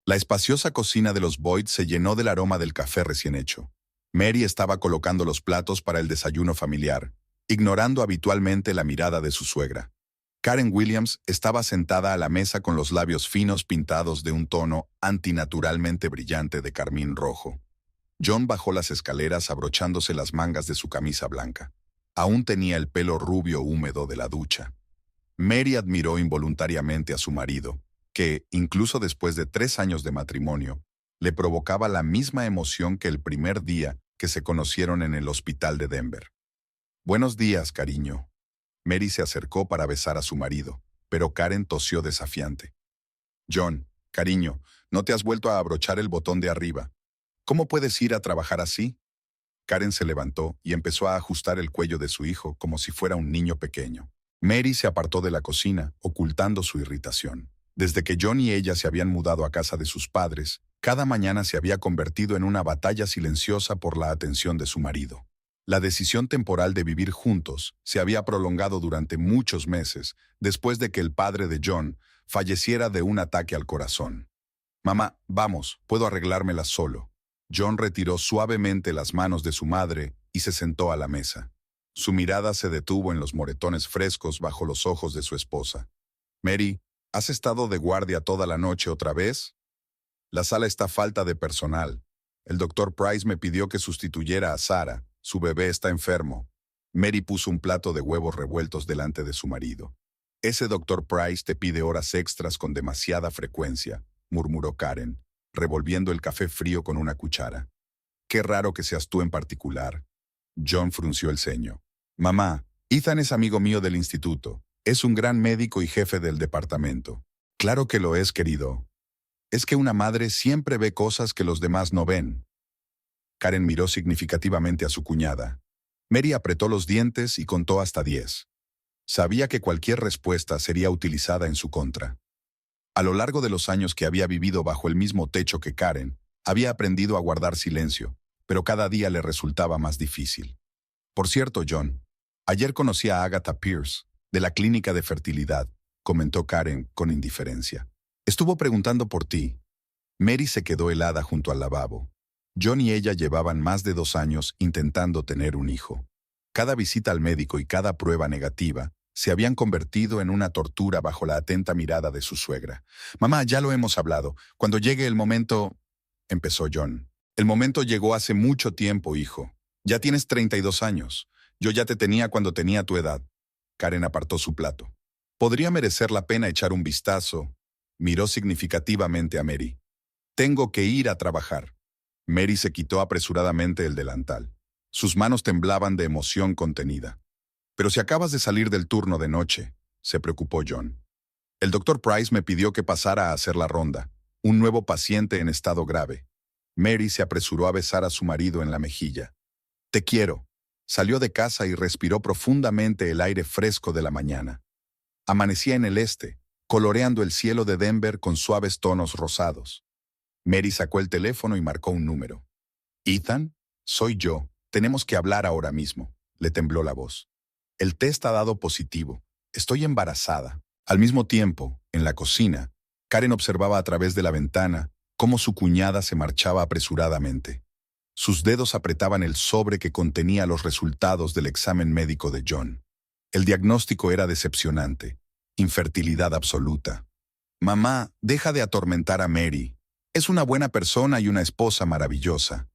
La espaciosa cocina de los Boyd se llenó del aroma del café recién hecho. Mary estaba colocando los platos para el desayuno familiar, ignorando habitualmente la mirada de su suegra. Karen Williams estaba sentada a la mesa con los labios finos pintados de un tono antinaturalmente brillante de carmín rojo. John bajó las escaleras abrochándose las mangas de su camisa blanca. Aún tenía el pelo rubio húmedo de la ducha. Mary admiró involuntariamente a su marido, que, incluso después de 3 años de matrimonio, le provocaba la misma emoción que el primer día que se conocieron en el hospital de Denver. «Buenos días, cariño». Mary se acercó para besar a su marido, pero Karen tosió desafiante. «John, cariño, ¿no te has vuelto a abrochar el botón de arriba? ¿Cómo puedes ir a trabajar así?» Karen se levantó y empezó a ajustar el cuello de su hijo como si fuera un niño pequeño. Mary se apartó de la cocina, ocultando su irritación. Desde que John y ella se habían mudado a casa de sus padres, cada mañana se había convertido en una batalla silenciosa por la atención de su marido. La decisión temporal de vivir juntos se había prolongado durante muchos meses después de que el padre de John falleciera de un ataque al corazón. «Mamá, vamos, puedo arreglármela solo». John retiró suavemente las manos de su madre y se sentó a la mesa. Su mirada se detuvo en los moretones frescos bajo los ojos de su esposa. «Mary, ¿has estado de guardia toda la noche otra vez? La sala está falta de personal. El doctor Price me pidió que sustituyera a Sarah. Su bebé está enfermo». Mary puso un plato de huevos revueltos delante de su marido. «Ese doctor Price te pide horas extras con demasiada frecuencia», murmuró Karen, revolviendo el café frío con una cuchara. «Qué raro que seas tú en particular». John frunció el ceño. «Mamá, Ethan es amigo mío del instituto. Es un gran médico y jefe del departamento». «Claro que lo es, querido. Es que una madre siempre ve cosas que los demás no ven». Karen miró significativamente a su cuñada. Mary apretó los dientes y contó hasta 10. Sabía que cualquier respuesta sería utilizada en su contra. A lo largo de los años que había vivido bajo el mismo techo que Karen, había aprendido a guardar silencio, pero cada día le resultaba más difícil. «Por cierto, John, ayer conocí a Agatha Pierce, de la clínica de fertilidad», comentó Karen con indiferencia. «Estuvo preguntando por ti». Mary se quedó helada junto al lavabo. John y ella llevaban más de 2 años intentando tener un hijo. Cada visita al médico y cada prueba negativa se habían convertido en una tortura bajo la atenta mirada de su suegra. «Mamá, ya lo hemos hablado. Cuando llegue el momento...» empezó John. «El momento llegó hace mucho tiempo, hijo. Ya tienes 32 años. Yo ya te tenía cuando tenía tu edad». Karen apartó su plato. «Podría merecer la pena echar un vistazo». Miró significativamente a Mary. «Tengo que ir a trabajar». Mary se quitó apresuradamente el delantal. Sus manos temblaban de emoción contenida. «Pero si acabas de salir del turno de noche», se preocupó John. «El doctor Price me pidió que pasara a hacer la ronda. Un nuevo paciente en estado grave». Mary se apresuró a besar a su marido en la mejilla. «Te quiero». Salió de casa y respiró profundamente el aire fresco de la mañana. Amanecía en el este, coloreando el cielo de Denver con suaves tonos rosados. Mary sacó el teléfono y marcó un número. «Ethan, soy yo. Tenemos que hablar ahora mismo», le tembló la voz. «El test ha dado positivo. Estoy embarazada». Al mismo tiempo, en la cocina, Karen observaba a través de la ventana cómo su cuñada se marchaba apresuradamente. Sus dedos apretaban el sobre que contenía los resultados del examen médico de John. El diagnóstico era decepcionante. Infertilidad absoluta. «Mamá, deja de atormentar a Mary. Es una buena persona y una esposa maravillosa».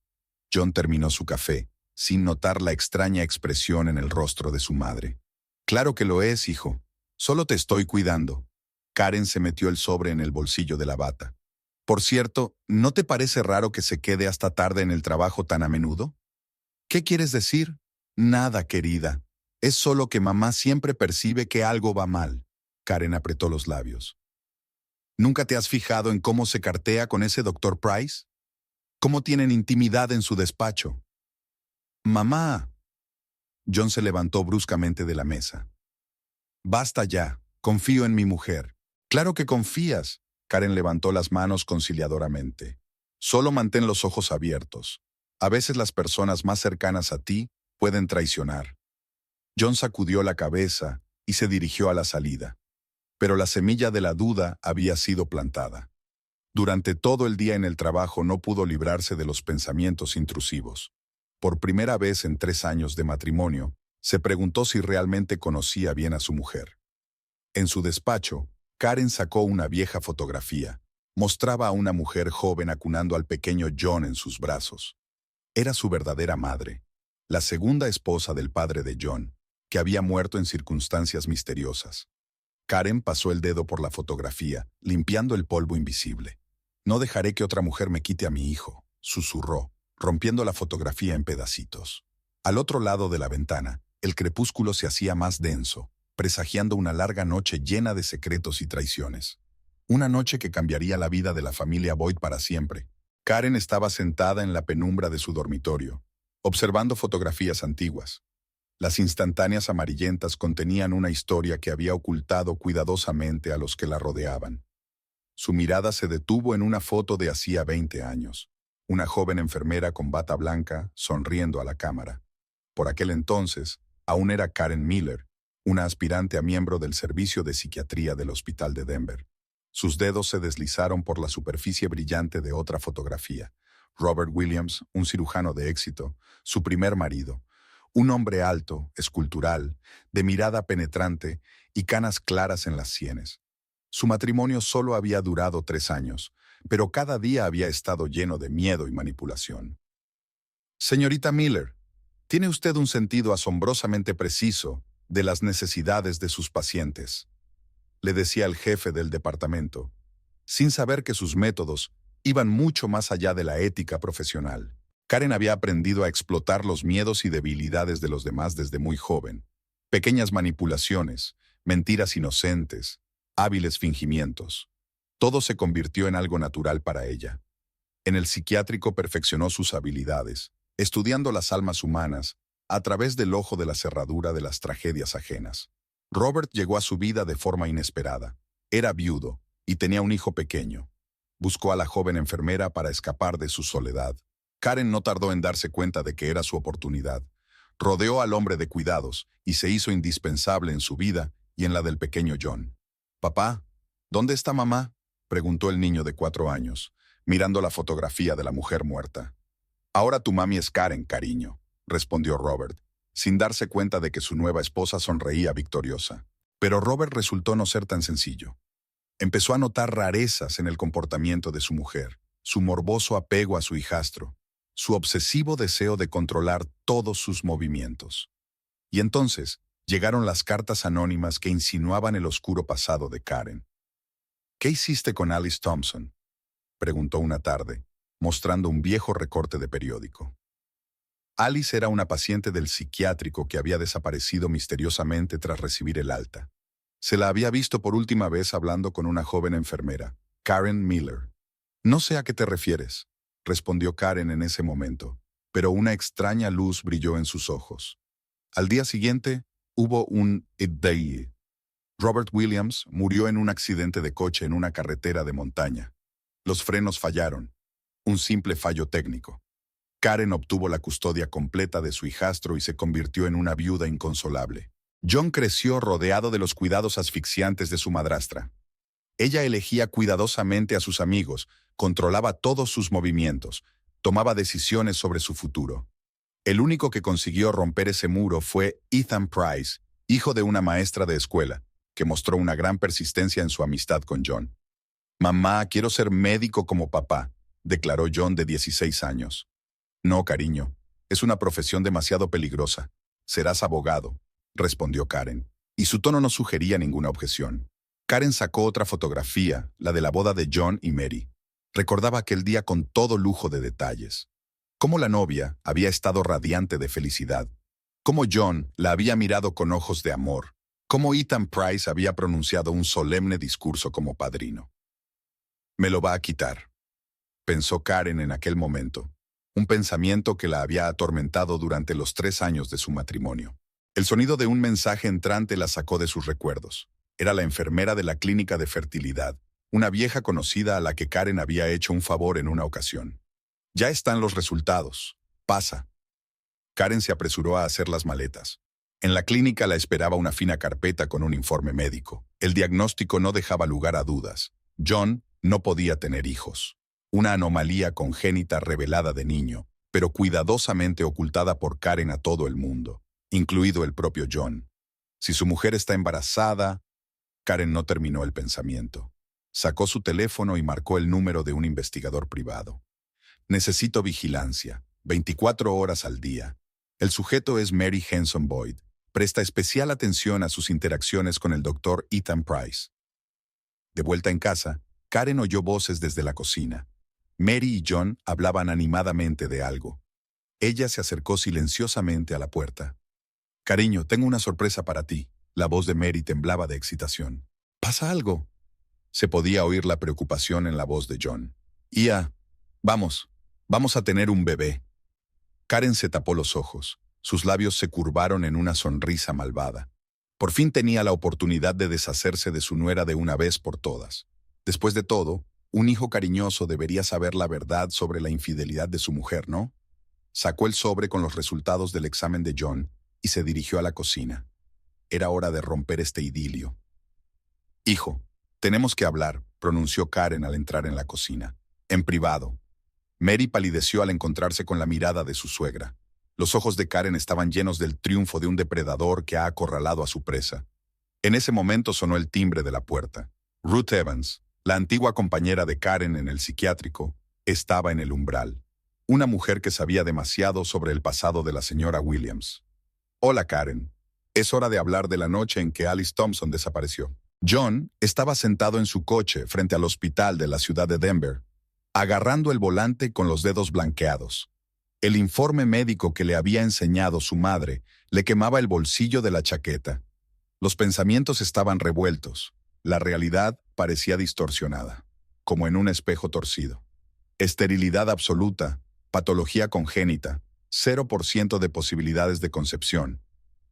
John terminó su café, sin notar la extraña expresión en el rostro de su madre. «Claro que lo es, hijo. Solo te estoy cuidando». Karen se metió el sobre en el bolsillo de la bata. «Por cierto, ¿no te parece raro que se quede hasta tarde en el trabajo tan a menudo?» «¿Qué quieres decir?» «Nada, querida. Es solo que mamá siempre percibe que algo va mal». Karen apretó los labios. «¿Nunca te has fijado en cómo se cartea con ese doctor Price? ¿Cómo tienen intimidad en su despacho?» «Mamá». John se levantó bruscamente de la mesa. «Basta ya. Confío en mi mujer». «Claro que confías». Karen levantó las manos conciliadoramente. «Solo mantén los ojos abiertos. A veces las personas más cercanas a ti pueden traicionar». John sacudió la cabeza y se dirigió a la salida. Pero la semilla de la duda había sido plantada. Durante todo el día en el trabajo no pudo librarse de los pensamientos intrusivos. Por primera vez en 3 años de matrimonio, se preguntó si realmente conocía bien a su mujer. En su despacho, Karen sacó una vieja fotografía. Mostraba a una mujer joven acunando al pequeño John en sus brazos. Era su verdadera madre, la segunda esposa del padre de John, que había muerto en circunstancias misteriosas. Karen pasó el dedo por la fotografía, limpiando el polvo invisible. «No dejaré que otra mujer me quite a mi hijo», susurró, rompiendo la fotografía en pedacitos. Al otro lado de la ventana, el crepúsculo se hacía más denso, presagiando una larga noche llena de secretos y traiciones. Una noche que cambiaría la vida de la familia Boyd para siempre. Karen estaba sentada en la penumbra de su dormitorio, observando fotografías antiguas. Las instantáneas amarillentas contenían una historia que había ocultado cuidadosamente a los que la rodeaban. Su mirada se detuvo en una foto de hacía 20 años. Una joven enfermera con bata blanca, sonriendo a la cámara. Por aquel entonces, aún era Karen Miller, una aspirante a miembro del servicio de psiquiatría del Hospital de Denver. Sus dedos se deslizaron por la superficie brillante de otra fotografía. Robert Williams, un cirujano de éxito, su primer marido. Un hombre alto, escultural, de mirada penetrante y canas claras en las sienes. Su matrimonio solo había durado 3 años, pero cada día había estado lleno de miedo y manipulación. «Señorita Miller, tiene usted un sentido asombrosamente preciso de las necesidades de sus pacientes», le decía el jefe del departamento, sin saber que sus métodos iban mucho más allá de la ética profesional. Karen había aprendido a explotar los miedos y debilidades de los demás desde muy joven. Pequeñas manipulaciones, mentiras inocentes, hábiles fingimientos. Todo se convirtió en algo natural para ella. En el psiquiátrico perfeccionó sus habilidades, estudiando las almas humanas a través del ojo de la cerradura de las tragedias ajenas. Robert llegó a su vida de forma inesperada. Era viudo y tenía un hijo pequeño. Buscó a la joven enfermera para escapar de su soledad. Karen no tardó en darse cuenta de que era su oportunidad. Rodeó al hombre de cuidados y se hizo indispensable en su vida y en la del pequeño John. «Papá, ¿dónde está mamá?», preguntó el niño de 4 años, mirando la fotografía de la mujer muerta. «Ahora tu mami es Karen, cariño», respondió Robert, sin darse cuenta de que su nueva esposa sonreía victoriosa. Pero Robert resultó no ser tan sencillo. Empezó a notar rarezas en el comportamiento de su mujer, su morboso apego a su hijastro, su obsesivo deseo de controlar todos sus movimientos. Y entonces llegaron las cartas anónimas que insinuaban el oscuro pasado de Karen. «¿Qué hiciste con Alice Thompson?», preguntó una tarde, mostrando un viejo recorte de periódico. Alice era una paciente del psiquiátrico que había desaparecido misteriosamente tras recibir el alta. Se la había visto por última vez hablando con una joven enfermera, Karen Miller. «No sé a qué te refieres», respondió Karen en ese momento, pero una extraña luz brilló en sus ojos. Al día siguiente, hubo un Day. Robert Williams murió en un accidente de coche en una carretera de montaña. Los frenos fallaron. Un simple fallo técnico. Karen obtuvo la custodia completa de su hijastro y se convirtió en una viuda inconsolable. John creció rodeado de los cuidados asfixiantes de su madrastra. Ella elegía cuidadosamente a sus amigos, controlaba todos sus movimientos, tomaba decisiones sobre su futuro. El único que consiguió romper ese muro fue Ethan Price, hijo de una maestra de escuela, que mostró una gran persistencia en su amistad con John. «Mamá, quiero ser médico como papá», declaró John de 16 años. «No, cariño, es una profesión demasiado peligrosa. Serás abogado», respondió Karen, y su tono no sugería ninguna objeción. Karen sacó otra fotografía, la de la boda de John y Mary. Recordaba aquel día con todo lujo de detalles. Cómo la novia había estado radiante de felicidad. Cómo John la había mirado con ojos de amor. Cómo Ethan Price había pronunciado un solemne discurso como padrino. «Me lo va a quitar», pensó Karen en aquel momento. Un pensamiento que la había atormentado durante los 3 años de su matrimonio. El sonido de un mensaje entrante la sacó de sus recuerdos. Era la enfermera de la clínica de fertilidad, una vieja conocida a la que Karen había hecho un favor en una ocasión. «Ya están los resultados. Pasa». Karen se apresuró a hacer las maletas. En la clínica la esperaba una fina carpeta con un informe médico. El diagnóstico no dejaba lugar a dudas. John No podía tener hijos. Una anomalía congénita revelada de niño, pero cuidadosamente ocultada por Karen a todo el mundo, incluido el propio John. Si su mujer está embarazada... Karen no terminó el pensamiento. Sacó su teléfono y marcó el número de un investigador privado. Necesito vigilancia, 24 horas al día. El sujeto es Mary Henson Boyd. Presta especial atención a sus interacciones con el doctor Ethan Price. De vuelta en casa, Karen oyó voces desde la cocina. Mary y John hablaban animadamente de algo. Ella se acercó silenciosamente a la puerta. «Cariño, tengo una sorpresa para ti». La voz de Mary temblaba de excitación. «¿Pasa algo?» Se podía oír la preocupación en la voz de John. Vamos a tener un bebé». Karen se tapó los ojos. Sus labios se curvaron en una sonrisa malvada. Por fin tenía la oportunidad de deshacerse de su nuera de una vez por todas. Después de todo, un hijo cariñoso debería saber la verdad sobre la infidelidad de su mujer, ¿no? Sacó el sobre con los resultados del examen de John y se dirigió a la cocina. Era hora de romper este idilio. «Hijo, tenemos que hablar», pronunció Karen al entrar en la cocina. «En privado». Mary palideció al encontrarse con la mirada de su suegra. Los ojos de Karen estaban llenos del triunfo de un depredador que ha acorralado a su presa. En ese momento sonó el timbre de la puerta. Ruth Evans, la antigua compañera de Karen en el psiquiátrico, estaba en el umbral. Una mujer que sabía demasiado sobre el pasado de la señora Williams. «Hola, Karen. Es hora de hablar de la noche en que Alice Thompson desapareció». John estaba sentado en su coche frente al hospital de la ciudad de Denver, agarrando el volante con los dedos blanqueados. El informe médico que le había enseñado su madre le quemaba el bolsillo de la chaqueta. Los pensamientos estaban revueltos. La realidad parecía distorsionada, como en un espejo torcido. Esterilidad absoluta, patología congénita, 0% de posibilidades de concepción.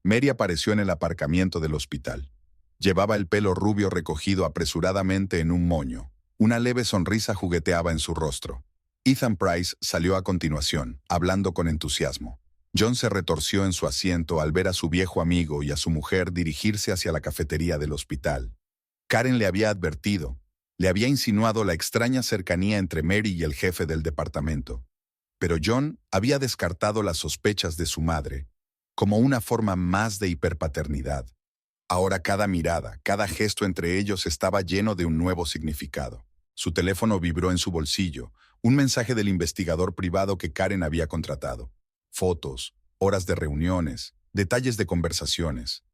Mary apareció en el aparcamiento del hospital. Llevaba el pelo rubio recogido apresuradamente en un moño. Una leve sonrisa jugueteaba en su rostro. Ethan Price salió a continuación, hablando con entusiasmo. John se retorció en su asiento al ver a su viejo amigo y a su mujer dirigirse hacia la cafetería del hospital. Karen le había advertido, le había insinuado la extraña cercanía entre Mary y el jefe del departamento. Pero John había descartado las sospechas de su madre, como una forma más de hiperpaternidad. Ahora cada mirada, cada gesto entre ellos estaba lleno de un nuevo significado. Su teléfono vibró en su bolsillo, un mensaje del investigador privado que Karen había contratado. Fotos, horas de reuniones, detalles de conversaciones.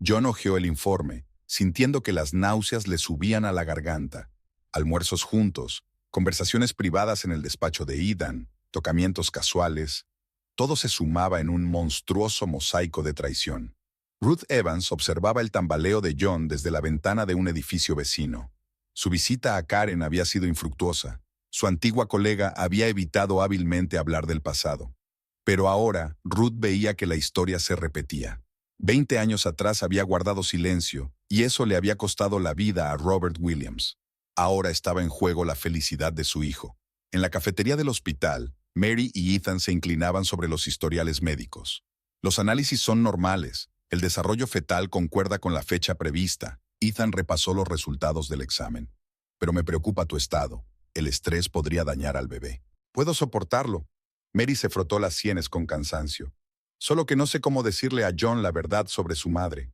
John hojeó el informe, sintiendo que las náuseas le subían a la garganta. Almuerzos juntos, conversaciones privadas en el despacho de Ethan, tocamientos casuales. Todo se sumaba en un monstruoso mosaico de traición. Ruth Evans observaba el tambaleo de John desde la ventana de un edificio vecino. Su visita a Karen había sido infructuosa. Su antigua colega había evitado hábilmente hablar del pasado. Pero ahora, Ruth veía que la historia se repetía. 20 años atrás había guardado silencio, y eso le había costado la vida a Robert Williams. Ahora estaba en juego la felicidad de su hijo. En la cafetería del hospital, Mary y Ethan se inclinaban sobre los historiales médicos. Los análisis son normales. El desarrollo fetal concuerda con la fecha prevista. Ethan repasó los resultados del examen. Pero me preocupa tu estado. El estrés podría dañar al bebé. Puedo soportarlo. Mary se frotó las sienes con cansancio. Solo que no sé cómo decirle a John la verdad sobre su madre.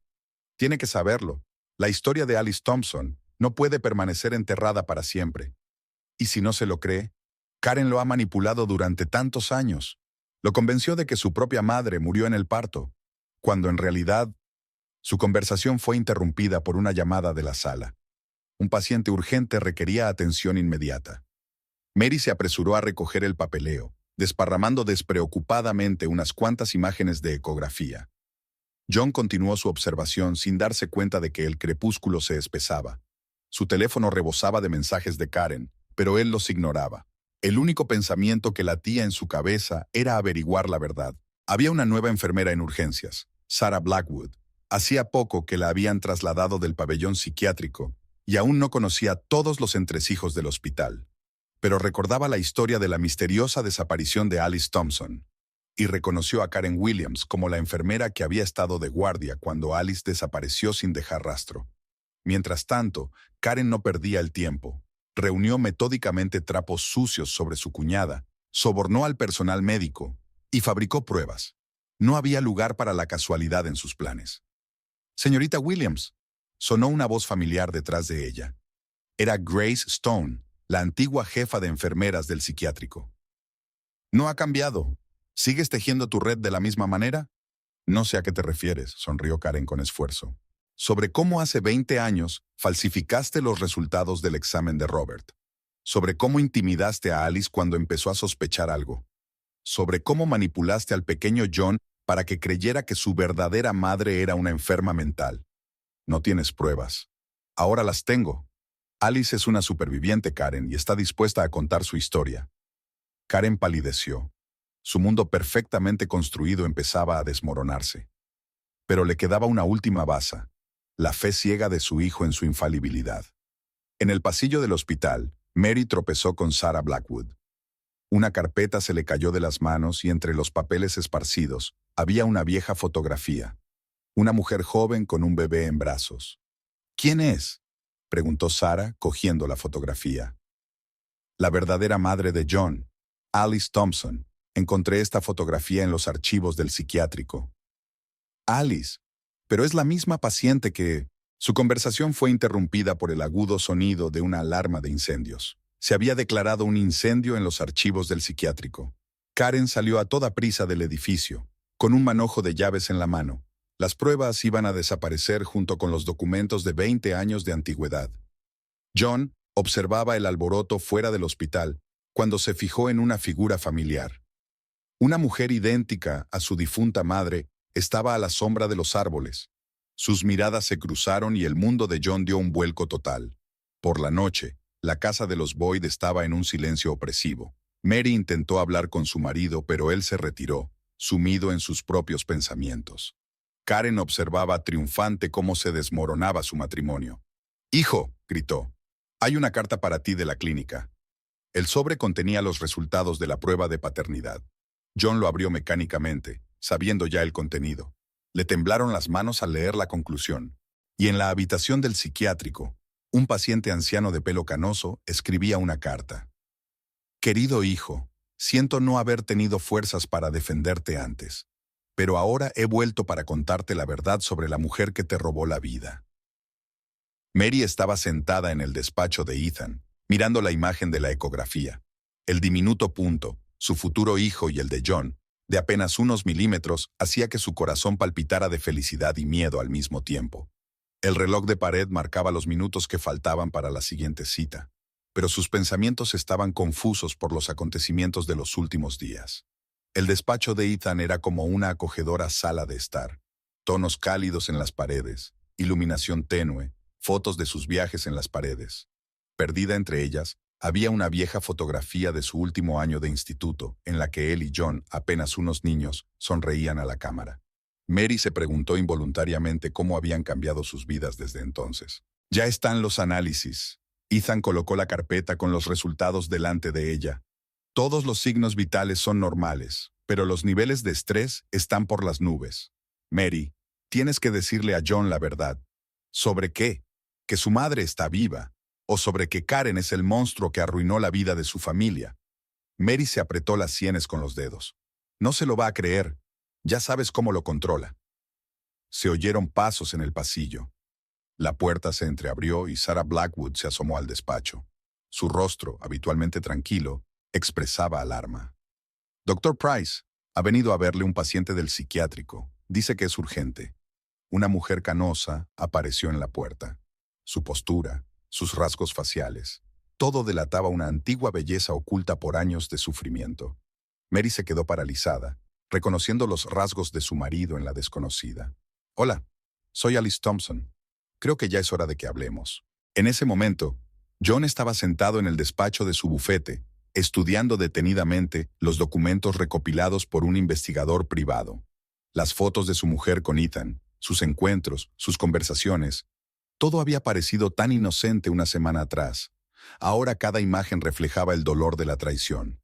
Tiene que saberlo. La historia de Alice Thompson no puede permanecer enterrada para siempre. Y si no se lo cree, Karen lo ha manipulado durante tantos años. Lo convenció de que su propia madre murió en el parto, cuando en realidad su conversación fue interrumpida por una llamada de la sala. Un paciente urgente requería atención inmediata. Mary se apresuró a recoger el papeleo, desparramando despreocupadamente unas cuantas imágenes de ecografía. John continuó su observación sin darse cuenta de que el crepúsculo se espesaba. Su teléfono rebosaba de mensajes de Karen, pero él los ignoraba. El único pensamiento que latía en su cabeza era averiguar la verdad. Había una nueva enfermera en urgencias, Sarah Blackwood. Hacía poco que la habían trasladado del pabellón psiquiátrico y aún no conocía todos los entresijos del hospital. Pero recordaba la historia de la misteriosa desaparición de Alice Thompson y reconoció a Karen Williams como la enfermera que había estado de guardia cuando Alice desapareció sin dejar rastro. Mientras tanto, Karen no perdía el tiempo. reunió metódicamente trapos sucios sobre su cuñada, sobornó al personal médico y fabricó pruebas. No había lugar para la casualidad en sus planes. «Señorita Williams», sonó una voz familiar detrás de ella. Era Grace Stone, la antigua jefa de enfermeras del psiquiátrico. «No ha cambiado. ¿Sigues tejiendo tu red de la misma manera?» «No sé a qué te refieres», sonrió Karen con esfuerzo. «Sobre cómo hace 20 años falsificaste los resultados del examen de Robert. Sobre cómo intimidaste a Alice cuando empezó a sospechar algo. Sobre cómo manipulaste al pequeño John para que creyera que su verdadera madre era una enferma mental. No tienes pruebas. Ahora las tengo. Alice es una superviviente, Karen, y está dispuesta a contar su historia». Karen palideció. Su mundo perfectamente construido empezaba a desmoronarse. Pero le quedaba una última baza, la fe ciega de su hijo en su infalibilidad. En el pasillo del hospital, Mary tropezó con Sarah Blackwood. Una carpeta se le cayó de las manos y entre los papeles esparcidos había una vieja fotografía. Una mujer joven con un bebé en brazos. «¿Quién es?», preguntó Sarah, cogiendo la fotografía. «La verdadera madre de John, Alice Thompson. Encontré esta fotografía en los archivos del psiquiátrico». «Alice, pero es la misma paciente que...» Su conversación fue interrumpida por el agudo sonido de una alarma de incendios. Se había declarado un incendio en los archivos del psiquiátrico. Karen salió a toda prisa del edificio, con un manojo de llaves en la mano. Las pruebas iban a desaparecer junto con los documentos de 20 años de antigüedad. John observaba el alboroto fuera del hospital cuando se fijó en una figura familiar. Una mujer idéntica a su difunta madre estaba a la sombra de los árboles. Sus miradas se cruzaron y el mundo de John dio un vuelco total. Por la noche, la casa de los Boyd estaba en un silencio opresivo. Mary intentó hablar con su marido, pero él se retiró, sumido en sus propios pensamientos. Karen observaba triunfante cómo se desmoronaba su matrimonio. «Hijo», gritó, «hay una carta para ti de la clínica». El sobre contenía los resultados de la prueba de paternidad. John lo abrió mecánicamente, sabiendo ya el contenido. Le temblaron las manos al leer la conclusión. Y en la habitación del psiquiátrico, un paciente anciano de pelo canoso escribía una carta. «Querido hijo, siento no haber tenido fuerzas para defenderte antes, pero ahora he vuelto para contarte la verdad sobre la mujer que te robó la vida». Mary estaba sentada en el despacho de Ethan, mirando la imagen de la ecografía. El diminuto punto, su futuro hijo y el de John, de apenas unos milímetros, hacía que su corazón palpitara de felicidad y miedo al mismo tiempo. El reloj de pared marcaba los minutos que faltaban para la siguiente cita, pero sus pensamientos estaban confusos por los acontecimientos de los últimos días. El despacho de Ethan era como una acogedora sala de estar. Tonos cálidos en las paredes, iluminación tenue, fotos de sus viajes en las paredes. Perdida entre ellas, había una vieja fotografía de su último año de instituto, en la que él y John, apenas unos niños, sonreían a la cámara. Mary se preguntó involuntariamente cómo habían cambiado sus vidas desde entonces. «Ya están los análisis». Ethan colocó la carpeta con los resultados delante de ella. «Todos los signos vitales son normales, pero los niveles de estrés están por las nubes. Mary, tienes que decirle a John la verdad». «¿Sobre qué? ¿Que su madre está viva? ¿O sobre que Karen es el monstruo que arruinó la vida de su familia?» Mary se apretó las sienes con los dedos. «No se lo va a creer. Ya sabes cómo lo controla». Se oyeron pasos en el pasillo. La puerta se entreabrió y Sarah Blackwood se asomó al despacho. Su rostro, habitualmente tranquilo, expresaba alarma. «Dr. Price, ha venido a verle un paciente del psiquiátrico. Dice que es urgente». Una mujer canosa apareció en la puerta. Su postura, sus rasgos faciales, todo delataba una antigua belleza oculta por años de sufrimiento. Mary se quedó paralizada, reconociendo los rasgos de su marido en la desconocida. «Hola, soy Alice Thompson. Creo que ya es hora de que hablemos». En ese momento, John estaba sentado en el despacho de su bufete, estudiando detenidamente los documentos recopilados por un investigador privado. Las fotos de su mujer con Ethan, sus encuentros, sus conversaciones. Todo había parecido tan inocente una semana atrás. Ahora cada imagen reflejaba el dolor de la traición.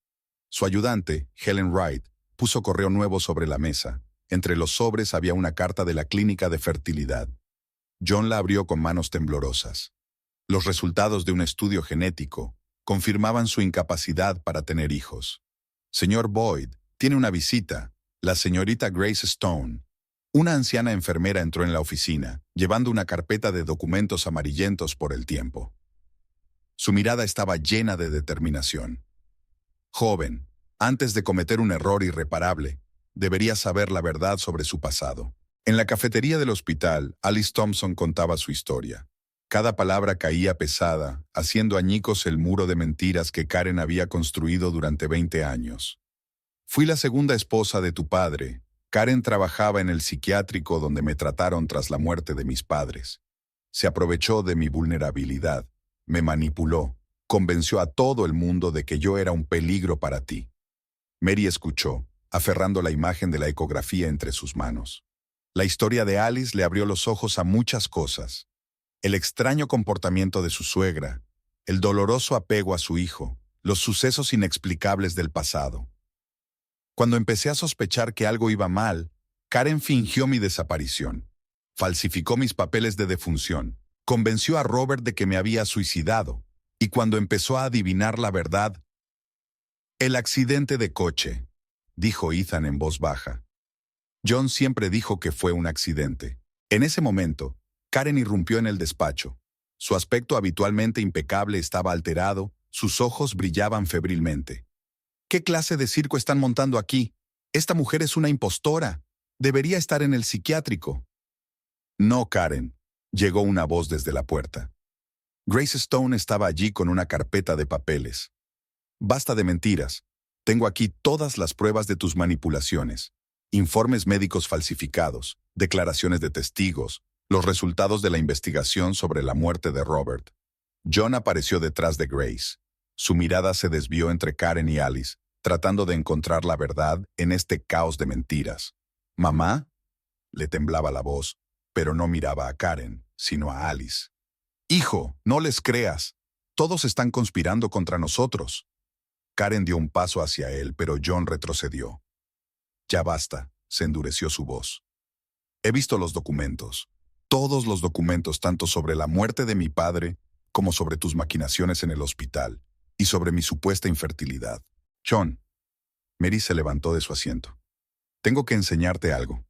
Su ayudante, Helen Wright, puso correo nuevo sobre la mesa. Entre los sobres había una carta de la clínica de fertilidad. John la abrió con manos temblorosas. Los resultados de un estudio genético confirmaban su incapacidad para tener hijos. Señor Boyd, tiene una visita. La señorita Grace Stone. Una anciana enfermera entró en la oficina, llevando una carpeta de documentos amarillentos por el tiempo. Su mirada estaba llena de determinación. Joven, antes de cometer un error irreparable, debería saber la verdad sobre su pasado. En la cafetería del hospital, Alice Thompson contaba su historia. Cada palabra caía pesada, haciendo añicos el muro de mentiras que Karen había construido durante 20 años. Fui la segunda esposa de tu padre. Karen trabajaba en el psiquiátrico donde me trataron tras la muerte de mis padres. Se aprovechó de mi vulnerabilidad, me manipuló, convenció a todo el mundo de que yo era un peligro para ti. Mary escuchó, aferrando la imagen de la ecografía entre sus manos. La historia de Alice le abrió los ojos a muchas cosas. El extraño comportamiento de su suegra, el doloroso apego a su hijo, los sucesos inexplicables del pasado. Cuando empecé a sospechar que algo iba mal, Karen fingió mi desaparición. Falsificó mis papeles de defunción, convenció a Robert de que me había suicidado, y cuando empezó a adivinar la verdad, el accidente de coche, dijo Ethan en voz baja. John siempre dijo que fue un accidente. En ese momento, Karen irrumpió en el despacho. Su aspecto habitualmente impecable estaba alterado, sus ojos brillaban febrilmente. ¿Qué clase de circo están montando aquí? Esta mujer es una impostora. Debería estar en el psiquiátrico. No, Karen, llegó una voz desde la puerta. Grace Stone estaba allí con una carpeta de papeles. Basta de mentiras. Tengo aquí todas las pruebas de tus manipulaciones. Informes médicos falsificados, declaraciones de testigos, los resultados de la investigación sobre la muerte de Robert. John apareció detrás de Grace. Su mirada se desvió entre Karen y Alice, tratando de encontrar la verdad en este caos de mentiras. ¿Mamá? Le temblaba la voz, pero no miraba a Karen, sino a Alice. Hijo, no les creas. Todos están conspirando contra nosotros. Karen dio un paso hacia él, pero John retrocedió. Ya basta, se endureció su voz. He visto los documentos. Todos los documentos, tanto sobre la muerte de mi padre, como sobre tus maquinaciones en el hospital, y sobre mi supuesta infertilidad. John. Mary se levantó de su asiento. Tengo que enseñarte algo.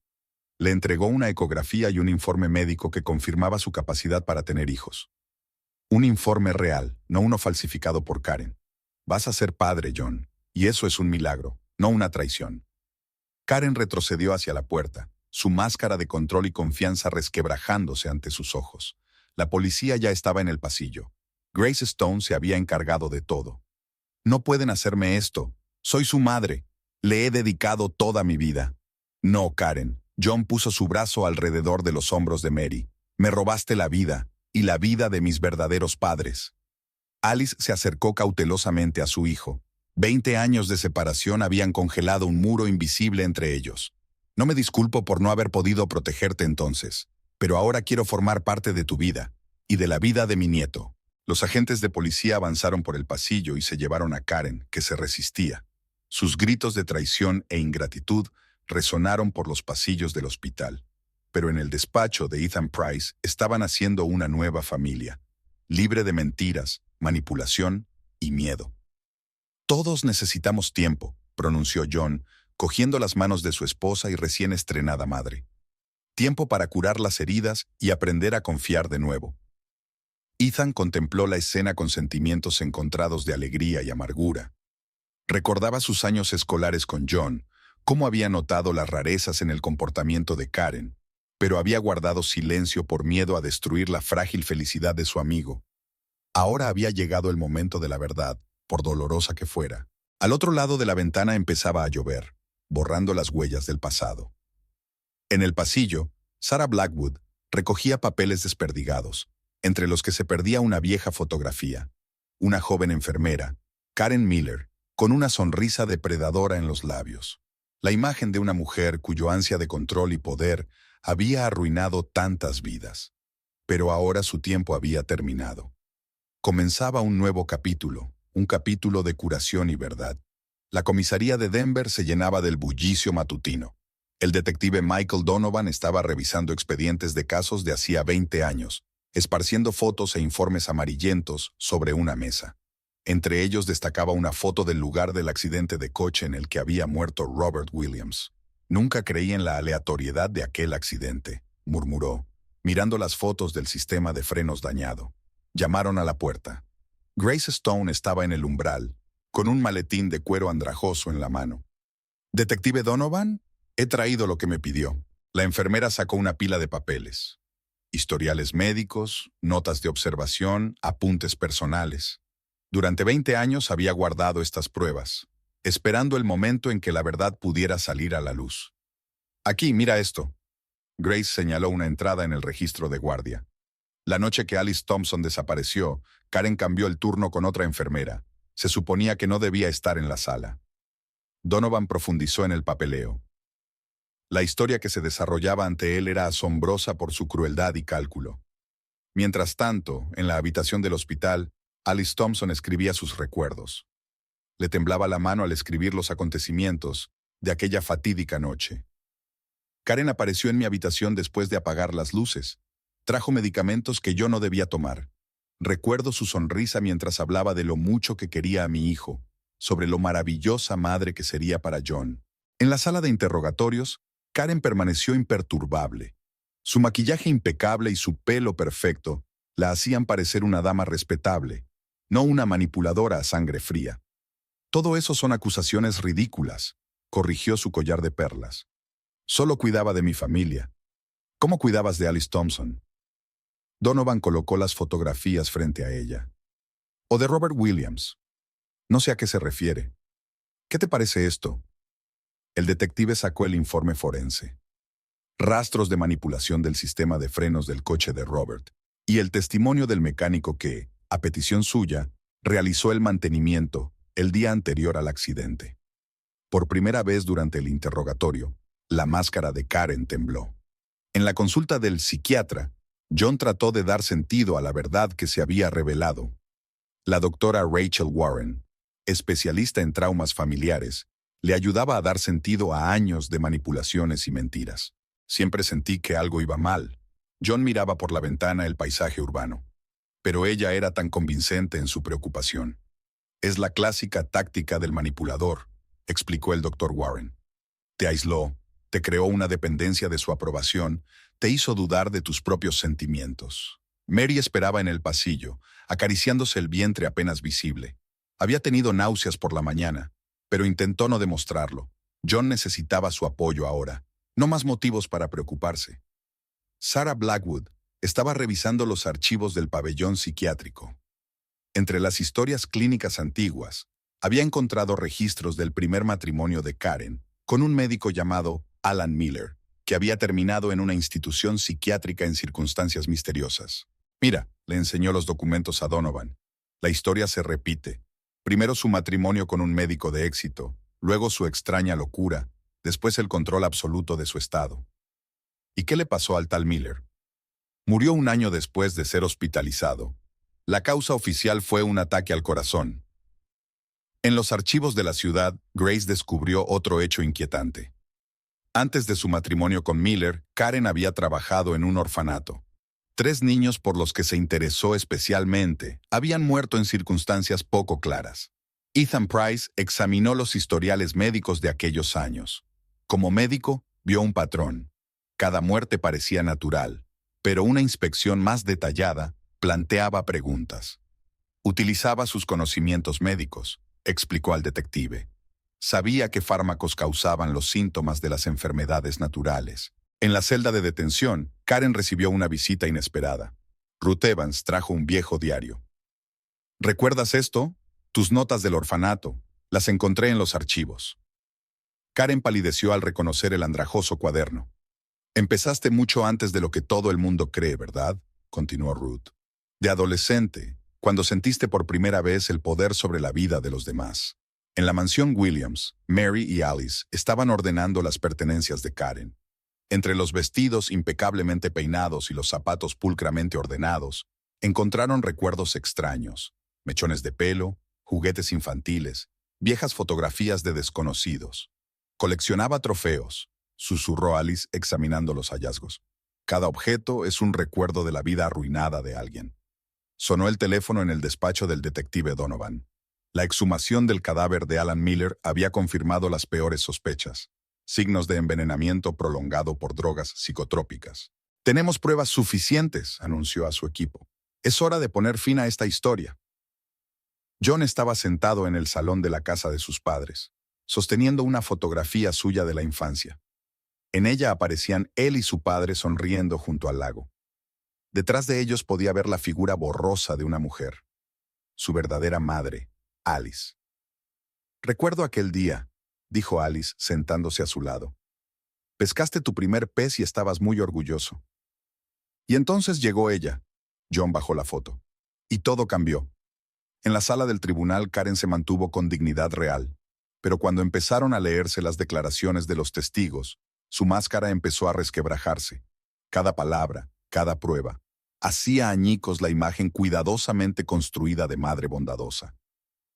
Le entregó una ecografía y un informe médico que confirmaba su capacidad para tener hijos. Un informe real, no uno falsificado por Karen. Vas a ser padre, John, y eso es un milagro, no una traición. Karen retrocedió hacia la puerta, su máscara de control y confianza resquebrajándose ante sus ojos. La policía ya estaba en el pasillo. Grace Stone se había encargado de todo. No pueden hacerme esto. Soy su madre. Le he dedicado toda mi vida. No, Karen. John puso su brazo alrededor de los hombros de Mary. Me robaste la vida, y la vida de mis verdaderos padres. Alice se acercó cautelosamente a su hijo. 20 años de separación habían congelado un muro invisible entre ellos. No me disculpo por no haber podido protegerte entonces, pero ahora quiero formar parte de tu vida, y de la vida de mi nieto. Los agentes de policía avanzaron por el pasillo y se llevaron a Karen, que se resistía. Sus gritos de traición e ingratitud resonaron por los pasillos del hospital. Pero en el despacho de Ethan Price estaban haciendo una nueva familia, libre de mentiras, manipulación y miedo. Todos necesitamos tiempo, pronunció John, cogiendo las manos de su esposa y recién estrenada madre. Tiempo para curar las heridas y aprender a confiar de nuevo. Ethan contempló la escena con sentimientos encontrados de alegría y amargura. Recordaba sus años escolares con John, cómo había notado las rarezas en el comportamiento de Karen, pero había guardado silencio por miedo a destruir la frágil felicidad de su amigo. Ahora había llegado el momento de la verdad, por dolorosa que fuera. Al otro lado de la ventana empezaba a llover, borrando las huellas del pasado. En el pasillo, Sarah Blackwood recogía papeles desperdigados, entre los que se perdía una vieja fotografía. Una joven enfermera, Karen Miller, con una sonrisa depredadora en los labios. La imagen de una mujer cuyo ansia de control y poder había arruinado tantas vidas. Pero ahora su tiempo había terminado. Comenzaba un nuevo capítulo, un capítulo de curación y verdad. La comisaría de Denver se llenaba del bullicio matutino. El detective Michael Donovan estaba revisando expedientes de casos de hacía 20 años, esparciendo fotos e informes amarillentos sobre una mesa. Entre ellos destacaba una foto del lugar del accidente de coche en el que había muerto Robert Williams. Nunca creí en la aleatoriedad de aquel accidente, murmuró, mirando las fotos del sistema de frenos dañado. Llamaron a la puerta. Grace Stone estaba en el umbral, con un maletín de cuero andrajoso en la mano. «¿Detective Donovan? He traído lo que me pidió». La enfermera sacó una pila de papeles. Historiales médicos, notas de observación, apuntes personales. Durante 20 años había guardado estas pruebas, esperando el momento en que la verdad pudiera salir a la luz. «Aquí, mira esto». Grace señaló una entrada en el registro de guardia. La noche que Alice Thompson desapareció, Karen cambió el turno con otra enfermera. Se suponía que no debía estar en la sala. Donovan profundizó en el papeleo. La historia que se desarrollaba ante él era asombrosa por su crueldad y cálculo. Mientras tanto, en la habitación del hospital, Alice Thompson escribía sus recuerdos. Le temblaba la mano al escribir los acontecimientos de aquella fatídica noche. Karen apareció en mi habitación después de apagar las luces. Trajo medicamentos que yo no debía tomar. Recuerdo su sonrisa mientras hablaba de lo mucho que quería a mi hijo, sobre lo maravillosa madre que sería para John. En la sala de interrogatorios, Karen permaneció imperturbable. Su maquillaje impecable y su pelo perfecto la hacían parecer una dama respetable, no una manipuladora a sangre fría. «Todo eso son acusaciones ridículas», corrigió su collar de perlas. «Solo cuidaba de mi familia». «¿Cómo cuidabas de Alice Thompson?» Donovan colocó las fotografías frente a ella. «O de Robert Williams. No sé a qué se refiere. ¿Qué te parece esto?» El detective sacó el informe forense. Rastros de manipulación del sistema de frenos del coche de Robert y el testimonio del mecánico que, a petición suya, realizó el mantenimiento el día anterior al accidente. Por primera vez durante el interrogatorio, la máscara de Karen tembló. En la consulta del psiquiatra, John trató de dar sentido a la verdad que se había revelado. La doctora Rachel Warren, especialista en traumas familiares, le ayudaba a dar sentido a años de manipulaciones y mentiras. Siempre sentí que algo iba mal. John miraba por la ventana el paisaje urbano. Pero ella era tan convincente en su preocupación. «Es la clásica táctica del manipulador», explicó el doctor Warren. «Te aisló, te creó una dependencia de su aprobación, te hizo dudar de tus propios sentimientos». Mary esperaba en el pasillo, acariciándose el vientre apenas visible. Había tenido náuseas por la mañana, pero intentó no demostrarlo. John necesitaba su apoyo ahora, no más motivos para preocuparse. Sarah Blackwood estaba revisando los archivos del pabellón psiquiátrico. Entre las historias clínicas antiguas, había encontrado registros del primer matrimonio de Karen con un médico llamado Alan Miller, que había terminado en una institución psiquiátrica en circunstancias misteriosas. «Mira», le enseñó los documentos a Donovan. «La historia se repite. Primero su matrimonio con un médico de éxito, luego su extraña locura, después el control absoluto de su estado». «¿Y qué le pasó al tal Miller?» «Murió un año después de ser hospitalizado. La causa oficial fue un ataque al corazón». En los archivos de la ciudad, Grace descubrió otro hecho inquietante. Antes de su matrimonio con Miller, Karen había trabajado en un orfanato. 3 niños por los que se interesó especialmente habían muerto en circunstancias poco claras. Ethan Price examinó los historiales médicos de aquellos años. Como médico, vio un patrón. Cada muerte parecía natural, pero una inspección más detallada planteaba preguntas. Utilizaba sus conocimientos médicos, explicó al detective. Sabía qué fármacos causaban los síntomas de las enfermedades naturales. En la celda de detención, Karen recibió una visita inesperada. Ruth Evans trajo un viejo diario. «¿Recuerdas esto? Tus notas del orfanato. Las encontré en los archivos». Karen palideció al reconocer el andrajoso cuaderno. «Empezaste mucho antes de lo que todo el mundo cree, ¿verdad?», continuó Ruth. «De adolescente, cuando sentiste por primera vez el poder sobre la vida de los demás». En la mansión Williams, Mary y Alice estaban ordenando las pertenencias de Karen. Entre los vestidos impecablemente peinados y los zapatos pulcramente ordenados, encontraron recuerdos extraños, mechones de pelo, juguetes infantiles, viejas fotografías de desconocidos. «Coleccionaba trofeos», susurró Alice examinando los hallazgos. Cada objeto es un recuerdo de la vida arruinada de alguien. Sonó el teléfono en el despacho del detective Donovan. La exhumación del cadáver de Alan Miller había confirmado las peores sospechas, signos de envenenamiento prolongado por drogas psicotrópicas. «Tenemos pruebas suficientes», anunció a su equipo. «Es hora de poner fin a esta historia». John estaba sentado en el salón de la casa de sus padres, sosteniendo una fotografía suya de la infancia. En ella aparecían él y su padre sonriendo junto al lago. Detrás de ellos podía ver la figura borrosa de una mujer, su verdadera madre, Alice. «Recuerdo aquel día», dijo Alice sentándose a su lado. «Pescaste tu primer pez y estabas muy orgulloso». Y entonces llegó ella. John bajó la foto. Y todo cambió. En la sala del tribunal, Karen se mantuvo con dignidad real. Pero cuando empezaron a leerse las declaraciones de los testigos, su máscara empezó a resquebrajarse. Cada palabra, cada prueba, hacía añicos la imagen cuidadosamente construida de madre bondadosa.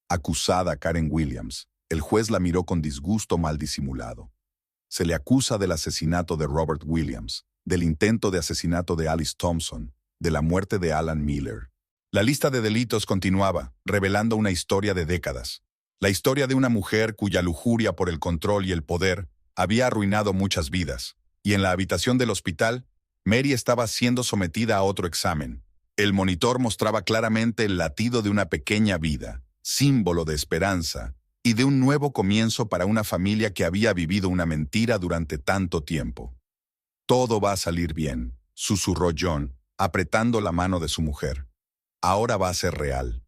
Acusada Karen Williams, el juez la miró con disgusto mal disimulado. Se le acusa del asesinato de Robert Williams, del intento de asesinato de Alice Thompson, de la muerte de Alan Miller. La lista de delitos continuaba, revelando una historia de décadas. La historia de una mujer cuya lujuria por el control y el poder había arruinado muchas vidas. Y en la habitación del hospital, Mary estaba siendo sometida a otro examen. El monitor mostraba claramente el latido de una pequeña vida, símbolo de esperanza y de un nuevo comienzo para una familia que había vivido una mentira durante tanto tiempo. «Todo va a salir bien», susurró John, apretando la mano de su mujer. «Ahora va a ser real».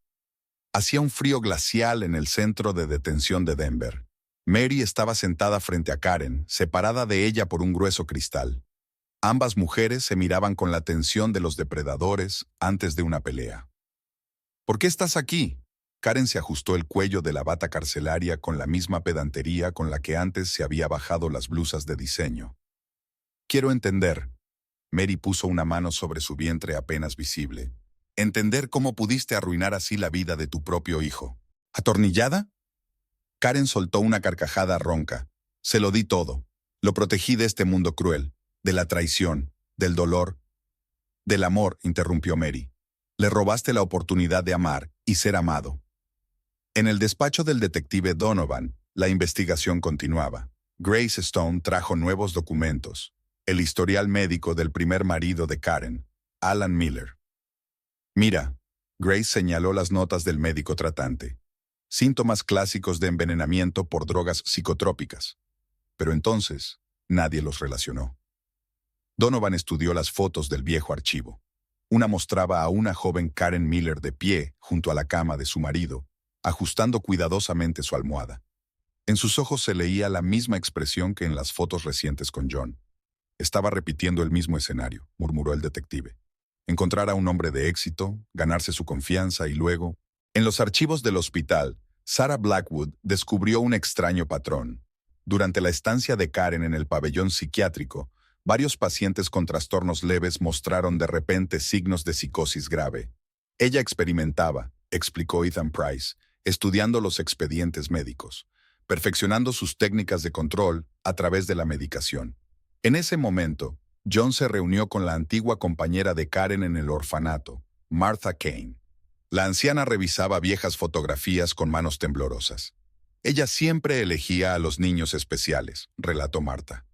Hacía un frío glacial en el centro de detención de Denver. Mary estaba sentada frente a Karen, separada de ella por un grueso cristal. Ambas mujeres se miraban con la tensión de los depredadores antes de una pelea. «¿Por qué estás aquí?» Karen se ajustó el cuello de la bata carcelaria con la misma pedantería con la que antes se había bajado las blusas de diseño. «Quiero entender». Mary puso una mano sobre su vientre apenas visible. «Entender cómo pudiste arruinar así la vida de tu propio hijo». «¿Atornillada?» Karen soltó una carcajada ronca. «Se lo di todo. Lo protegí de este mundo cruel, de la traición, del dolor». «Del amor», interrumpió Mary. «Le robaste la oportunidad de amar y ser amado». En el despacho del detective Donovan, la investigación continuaba. Grace Stone trajo nuevos documentos. El historial médico del primer marido de Karen, Alan Miller. «Mira», Grace señaló las notas del médico tratante. «Síntomas clásicos de envenenamiento por drogas psicotrópicas». Pero entonces, nadie los relacionó. Donovan estudió las fotos del viejo archivo. Una mostraba a una joven Karen Miller de pie junto a la cama de su marido, ajustando cuidadosamente su almohada. En sus ojos se leía la misma expresión que en las fotos recientes con John. «Estaba repitiendo el mismo escenario», murmuró el detective. «Encontrar a un hombre de éxito, ganarse su confianza y luego...». En los archivos del hospital, Sarah Blackwood descubrió un extraño patrón. Durante la estancia de Karen en el pabellón psiquiátrico, varios pacientes con trastornos leves mostraron de repente signos de psicosis grave. Ella experimentaba, explicó Ethan Price, estudiando los expedientes médicos, perfeccionando sus técnicas de control a través de la medicación. En ese momento, John se reunió con la antigua compañera de Karen en el orfanato, Martha Kane. La anciana revisaba viejas fotografías con manos temblorosas. «Ella siempre elegía a los niños especiales», relató Martha,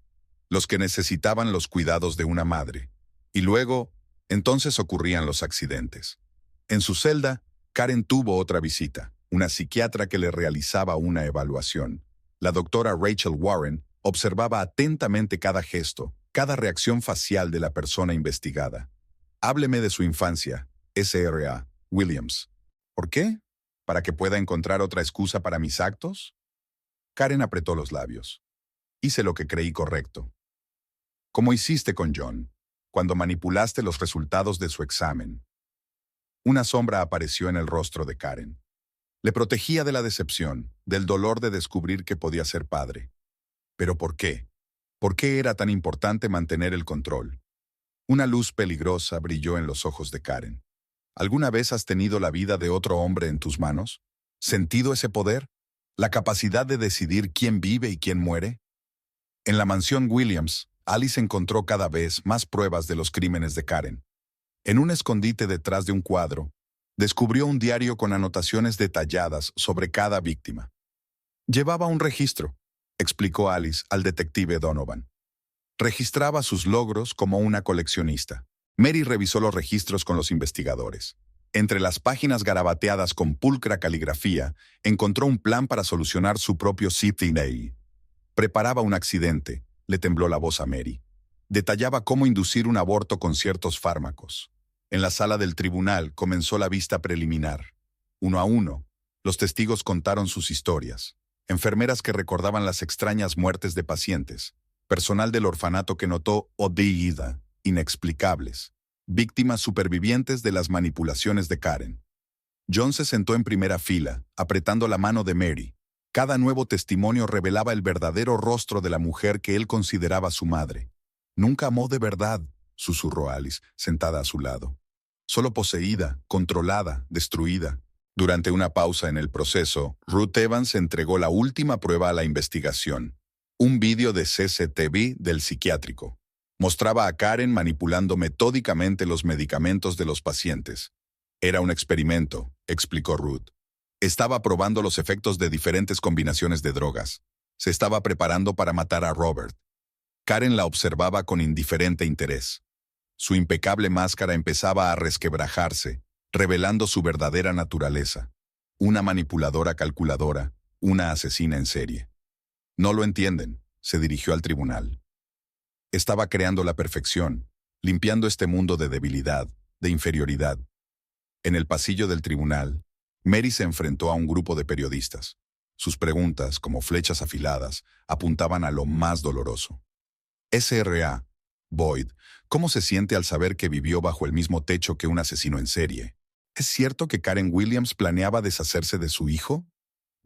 «los que necesitaban los cuidados de una madre. Y luego, entonces ocurrían los accidentes». En su celda, Karen tuvo otra visita, una psiquiatra que le realizaba una evaluación. La doctora Rachel Warren observaba atentamente cada gesto, cada reacción facial de la persona investigada. «Hábleme de su infancia, S.R.A. Williams». «¿Por qué? ¿Para que pueda encontrar otra excusa para mis actos?». Karen apretó los labios. «Hice lo que creí correcto». «Como hiciste con John, cuando manipulaste los resultados de su examen». Una sombra apareció en el rostro de Karen. Le protegía de la decepción, del dolor de descubrir que podía ser padre. ¿Pero por qué? ¿Por qué era tan importante mantener el control? Una luz peligrosa brilló en los ojos de Karen. ¿Alguna vez has tenido la vida de otro hombre en tus manos? ¿Sentido ese poder? ¿La capacidad de decidir quién vive y quién muere? En la mansión Williams, Alice encontró cada vez más pruebas de los crímenes de Karen. En un escondite detrás de un cuadro, descubrió un diario con anotaciones detalladas sobre cada víctima. Llevaba un registro, explicó Alice al detective Donovan. Registraba sus logros como una coleccionista. Mary revisó los registros con los investigadores. Entre las páginas garabateadas con pulcra caligrafía, encontró un plan para solucionar su propio CTNA. Preparaba un accidente, le tembló la voz a Mary. Detallaba cómo inducir un aborto con ciertos fármacos. En la sala del tribunal comenzó la vista preliminar. Uno a uno, los testigos contaron sus historias. Enfermeras que recordaban las extrañas muertes de pacientes. Personal del orfanato que notó ODIDA, inexplicables. Víctimas supervivientes de las manipulaciones de Karen. John se sentó en primera fila, apretando la mano de Mary. Cada nuevo testimonio revelaba el verdadero rostro de la mujer que él consideraba su madre. Nunca amó de verdad, susurró Alice, sentada a su lado. Solo poseída, controlada, destruida. Durante una pausa en el proceso, Ruth Evans entregó la última prueba a la investigación. Un vídeo de CCTV del psiquiátrico. Mostraba a Karen manipulando metódicamente los medicamentos de los pacientes. Era un experimento, explicó Ruth. Estaba probando los efectos de diferentes combinaciones de drogas. Se estaba preparando para matar a Robert. Karen la observaba con indiferente interés. Su impecable máscara empezaba a resquebrajarse, revelando su verdadera naturaleza. Una manipuladora calculadora, una asesina en serie. No lo entienden, se dirigió al tribunal. Estaba creando la perfección, limpiando este mundo de debilidad, de inferioridad. En el pasillo del tribunal, Mary se enfrentó a un grupo de periodistas. Sus preguntas, como flechas afiladas, apuntaban a lo más doloroso. S.R.A. Boyd, ¿cómo se siente al saber que vivió bajo el mismo techo que un asesino en serie? ¿Es cierto que Karen Williams planeaba deshacerse de su hijo?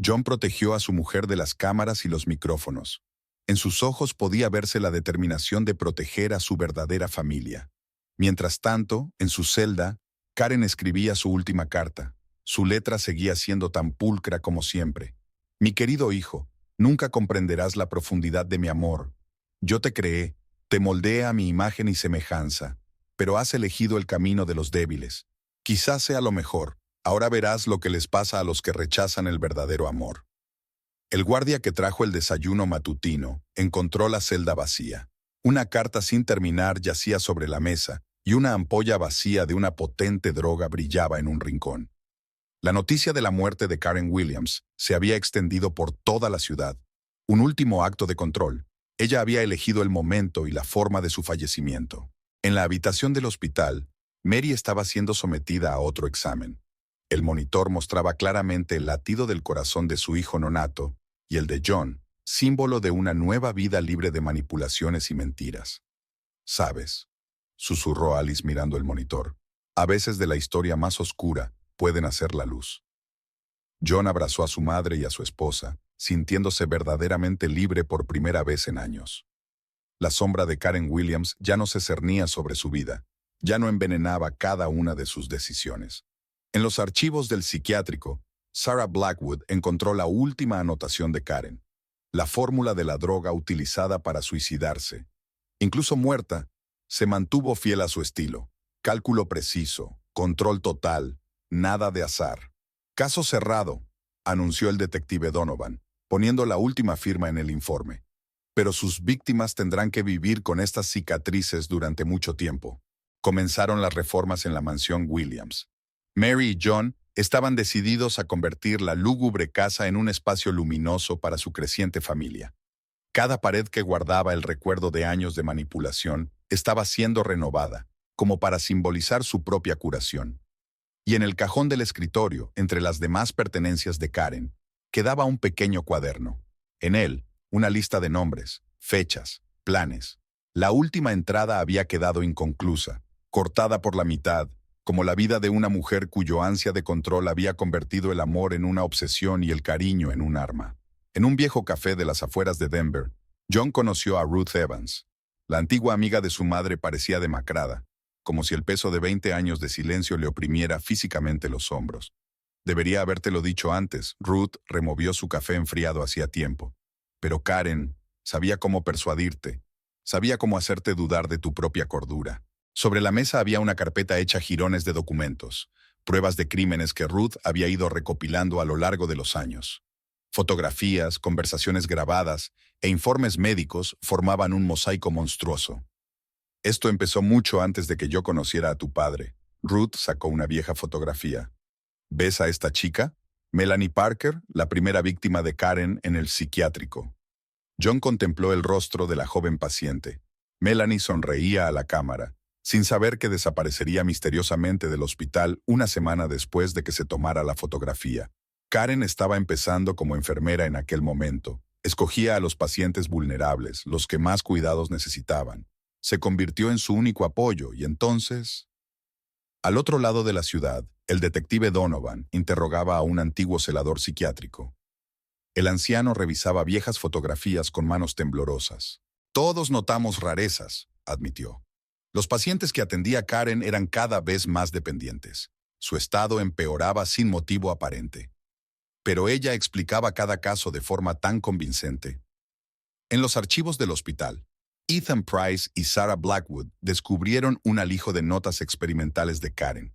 John protegió a su mujer de las cámaras y los micrófonos. En sus ojos podía verse la determinación de proteger a su verdadera familia. Mientras tanto, en su celda, Karen escribía su última carta. Su letra seguía siendo tan pulcra como siempre. Mi querido hijo, nunca comprenderás la profundidad de mi amor. Yo te creé, te moldeé a mi imagen y semejanza, pero has elegido el camino de los débiles. Quizás sea lo mejor. Ahora verás lo que les pasa a los que rechazan el verdadero amor. El guardia que trajo el desayuno matutino encontró la celda vacía. Una carta sin terminar yacía sobre la mesa y una ampolla vacía de una potente droga brillaba en un rincón. La noticia de la muerte de Karen Williams se había extendido por toda la ciudad. Un último acto de control. Ella había elegido el momento y la forma de su fallecimiento. En la habitación del hospital, Mary estaba siendo sometida a otro examen. El monitor mostraba claramente el latido del corazón de su hijo nonato y el de John, símbolo de una nueva vida libre de manipulaciones y mentiras. ¿Sabes?, susurró Alice mirando el monitor. A veces de la historia más oscura pueden hacer la luz. John abrazó a su madre y a su esposa, sintiéndose verdaderamente libre por primera vez en años. La sombra de Karen Williams ya no se cernía sobre su vida, ya no envenenaba cada una de sus decisiones. En los archivos del psiquiátrico, Sarah Blackwood encontró la última anotación de Karen, la fórmula de la droga utilizada para suicidarse. Incluso muerta, se mantuvo fiel a su estilo. Cálculo preciso, control total, nada de azar. Caso cerrado, anunció el detective Donovan, poniendo la última firma en el informe. Pero sus víctimas tendrán que vivir con estas cicatrices durante mucho tiempo. Comenzaron las reformas en la mansión Williams. Mary y John estaban decididos a convertir la lúgubre casa en un espacio luminoso para su creciente familia. Cada pared que guardaba el recuerdo de años de manipulación estaba siendo renovada, como para simbolizar su propia curación. Y en el cajón del escritorio, entre las demás pertenencias de Karen, quedaba un pequeño cuaderno. En él, una lista de nombres, fechas, planes. La última entrada había quedado inconclusa, cortada por la mitad, como la vida de una mujer cuyo ansia de control había convertido el amor en una obsesión y el cariño en un arma. En un viejo café de las afueras de Denver, John conoció a Ruth Evans. La antigua amiga de su madre parecía demacrada, como si el peso de 20 años de silencio le oprimiera físicamente los hombros. Debería habértelo dicho antes, Ruth removió su café enfriado hacía tiempo. Pero Karen sabía cómo persuadirte. Sabía cómo hacerte dudar de tu propia cordura. Sobre la mesa había una carpeta hecha jirones de documentos, pruebas de crímenes que Ruth había ido recopilando a lo largo de los años. Fotografías, conversaciones grabadas e informes médicos formaban un mosaico monstruoso. Esto empezó mucho antes de que yo conociera a tu padre. Ruth sacó una vieja fotografía. ¿Ves a esta chica? Melanie Parker, la primera víctima de Karen en el psiquiátrico. John contempló el rostro de la joven paciente. Melanie sonreía a la cámara, sin saber que desaparecería misteriosamente del hospital una semana después de que se tomara la fotografía. Karen estaba empezando como enfermera en aquel momento. Escogía a los pacientes vulnerables, los que más cuidados necesitaban. Se convirtió en su único apoyo y entonces... Al otro lado de la ciudad, el detective Donovan interrogaba a un antiguo celador psiquiátrico. El anciano revisaba viejas fotografías con manos temblorosas. Todos notamos rarezas, admitió. Los pacientes que atendía Karen eran cada vez más dependientes. Su estado empeoraba sin motivo aparente. Pero ella explicaba cada caso de forma tan convincente. En los archivos del hospital, Ethan Price y Sarah Blackwood descubrieron un alijo de notas experimentales de Karen.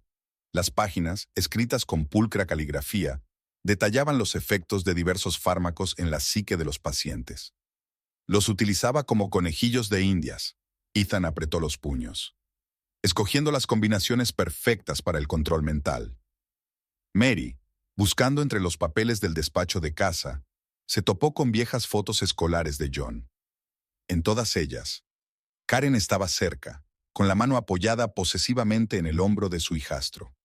Las páginas, escritas con pulcra caligrafía, detallaban los efectos de diversos fármacos en la psique de los pacientes. Los utilizaba como conejillos de indias. Ethan apretó los puños, escogiendo las combinaciones perfectas para el control mental. Mary, buscando entre los papeles del despacho de casa, se topó con viejas fotos escolares de John. En todas ellas, Karen estaba cerca, con la mano apoyada posesivamente en el hombro de su hijastro.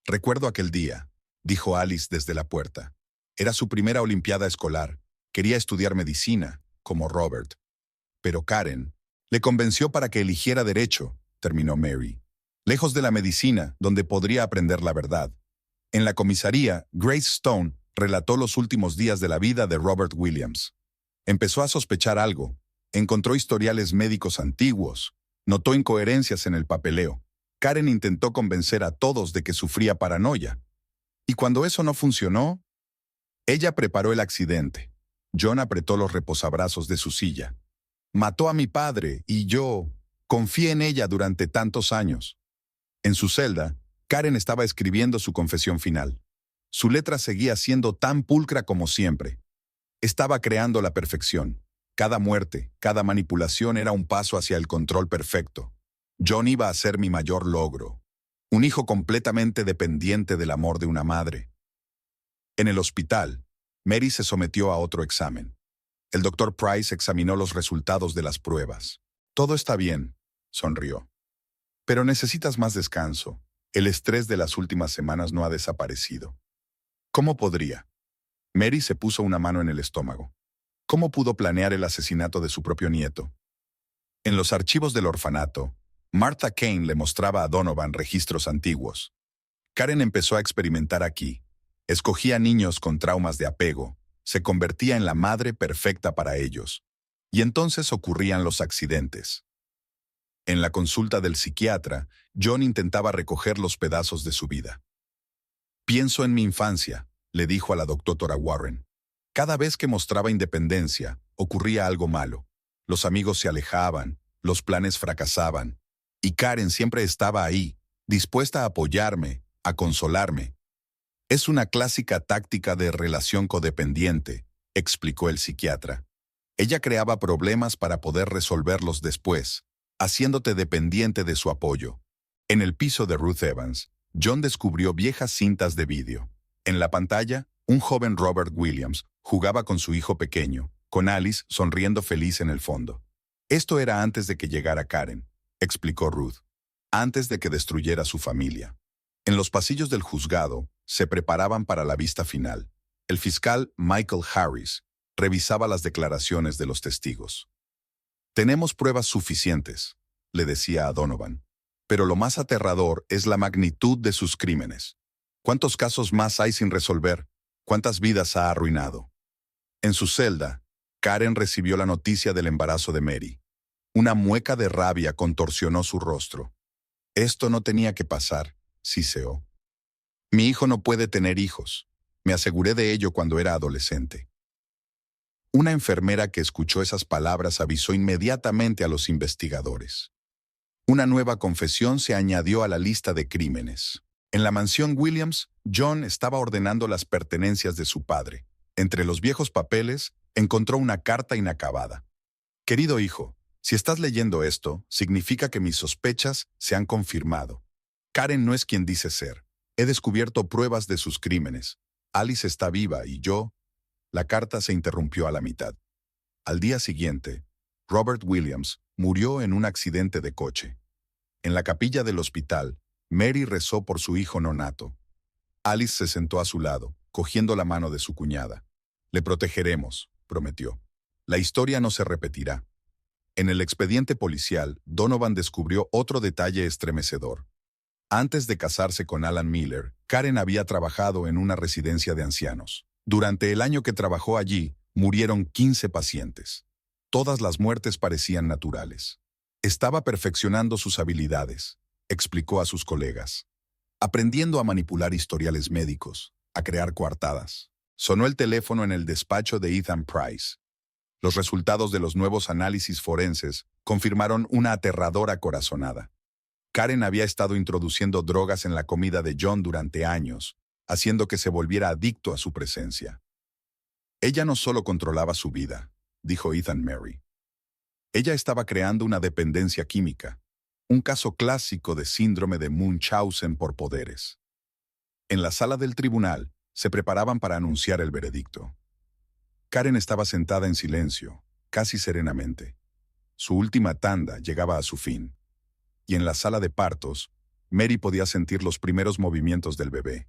«Recuerdo aquel día», dijo Alice desde la puerta. Era su primera olimpiada escolar. Quería estudiar medicina, como Robert. Pero Karen le convenció para que eligiera derecho, terminó Mary. Lejos de la medicina, donde podría aprender la verdad. En la comisaría, Grace Stone relató los últimos días de la vida de Robert Williams. Empezó a sospechar algo. Encontró historiales médicos antiguos. Notó incoherencias en el papeleo. Karen intentó convencer a todos de que sufría paranoia. Y cuando eso no funcionó, ella preparó el accidente. John apretó los reposabrazos de su silla. Mató a mi padre y yo confié en ella durante tantos años. En su celda, Karen estaba escribiendo su confesión final. Su letra seguía siendo tan pulcra como siempre. Estaba creando la perfección. Cada muerte, cada manipulación era un paso hacia el control perfecto. John iba a ser mi mayor logro. Un hijo completamente dependiente del amor de una madre. En el hospital, Mary se sometió a otro examen. El doctor Price examinó los resultados de las pruebas. Todo está bien, sonrió. Pero necesitas más descanso. El estrés de las últimas semanas no ha desaparecido. ¿Cómo podría? Mary se puso una mano en el estómago. ¿Cómo pudo planear el asesinato de su propio nieto? En los archivos del orfanato, Martha Kane le mostraba a Donovan registros antiguos. Karen empezó a experimentar aquí. Escogía niños con traumas de apego. Se convertía en la madre perfecta para ellos. Y entonces ocurrían los accidentes. En la consulta del psiquiatra, John intentaba recoger los pedazos de su vida. «Pienso en mi infancia», le dijo a la doctora Warren. Cada vez que mostraba independencia, ocurría algo malo. Los amigos se alejaban, los planes fracasaban. Y Karen siempre estaba ahí, dispuesta a apoyarme, a consolarme. «Es una clásica táctica de relación codependiente», explicó el psiquiatra. Ella creaba problemas para poder resolverlos después, haciéndote dependiente de su apoyo. En el piso de Ruth Evans, John descubrió viejas cintas de vídeo. En la pantalla, un joven Robert Williams jugaba con su hijo pequeño, con Alice sonriendo feliz en el fondo. Esto era antes de que llegara Karen, explicó Ruth, antes de que destruyera su familia. En los pasillos del juzgado, se preparaban para la vista final. El fiscal Michael Harris revisaba las declaraciones de los testigos. «Tenemos pruebas suficientes», le decía a Donovan, «pero lo más aterrador es la magnitud de sus crímenes. ¿Cuántos casos más hay sin resolver? ¿Cuántas vidas ha arruinado?» En su celda, Karen recibió la noticia del embarazo de Mary. Una mueca de rabia contorsionó su rostro. «Esto no tenía que pasar», siseó. «Mi hijo no puede tener hijos. Me aseguré de ello cuando era adolescente». Una enfermera que escuchó esas palabras avisó inmediatamente a los investigadores. Una nueva confesión se añadió a la lista de crímenes. En la mansión Williams, John estaba ordenando las pertenencias de su padre. Entre los viejos papeles, encontró una carta inacabada. Querido hijo, si estás leyendo esto, significa que mis sospechas se han confirmado. Karen no es quien dice ser. He descubierto pruebas de sus crímenes. Alice está viva y yo... La carta se interrumpió a la mitad. Al día siguiente, Robert Williams murió en un accidente de coche. En la capilla del hospital, Mary rezó por su hijo nonato. Alice se sentó a su lado, cogiendo la mano de su cuñada. Le protegeremos, prometió. La historia no se repetirá. En el expediente policial, Donovan descubrió otro detalle estremecedor. Antes de casarse con Alan Miller, Karen había trabajado en una residencia de ancianos. Durante el año que trabajó allí, murieron 15 pacientes. Todas las muertes parecían naturales. Estaba perfeccionando sus habilidades, explicó a sus colegas, aprendiendo a manipular historiales médicos, a crear coartadas. Sonó el teléfono en el despacho de Ethan Price. Los resultados de los nuevos análisis forenses confirmaron una aterradora corazonada. Karen había estado introduciendo drogas en la comida de John durante años, haciendo que se volviera adicto a su presencia. Ella no solo controlaba su vida, dijo Ethan Mary. Ella estaba creando una dependencia química, un caso clásico de síndrome de Munchausen por poderes. En la sala del tribunal, se preparaban para anunciar el veredicto. Karen estaba sentada en silencio, casi serenamente. Su última tanda llegaba a su fin. Y en la sala de partos, Mary podía sentir los primeros movimientos del bebé.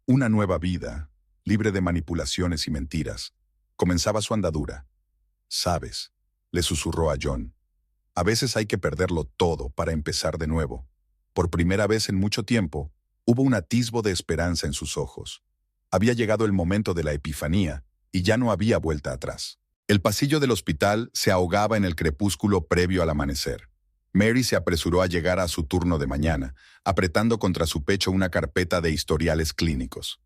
Una nueva vida, libre de manipulaciones y mentiras, comenzaba su andadura. «Sabes», le susurró a John, «a veces hay que perderlo todo para empezar de nuevo». Por primera vez en mucho tiempo, hubo un atisbo de esperanza en sus ojos. Había llegado el momento de la epifanía, y ya no había vuelta atrás. El pasillo del hospital se ahogaba en el crepúsculo previo al amanecer. Mary se apresuró a llegar a su turno de mañana, apretando contra su pecho una carpeta de historiales clínicos.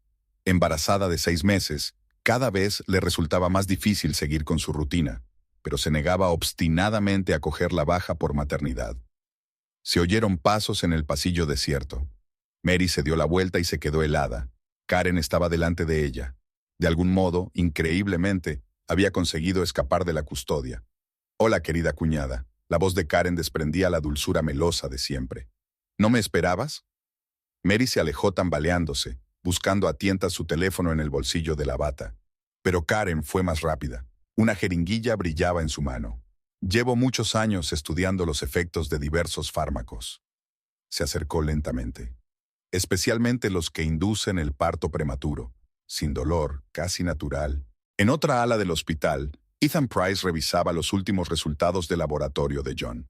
Embarazada de 6 meses, cada vez le resultaba más difícil seguir con su rutina, pero se negaba obstinadamente a coger la baja por maternidad. Se oyeron pasos en el pasillo desierto. Mary se dio la vuelta y se quedó helada. Karen estaba delante de ella. De algún modo, increíblemente, había conseguido escapar de la custodia. «Hola, querida cuñada». La voz de Karen desprendía la dulzura melosa de siempre. «¿No me esperabas?» Mary se alejó tambaleándose, buscando a tientas su teléfono en el bolsillo de la bata. Pero Karen fue más rápida. Una jeringuilla brillaba en su mano. «Llevo muchos años estudiando los efectos de diversos fármacos». Se acercó lentamente. «Especialmente los que inducen el parto prematuro, sin dolor, casi natural». En otra ala del hospital, Ethan Price revisaba los últimos resultados del laboratorio de John.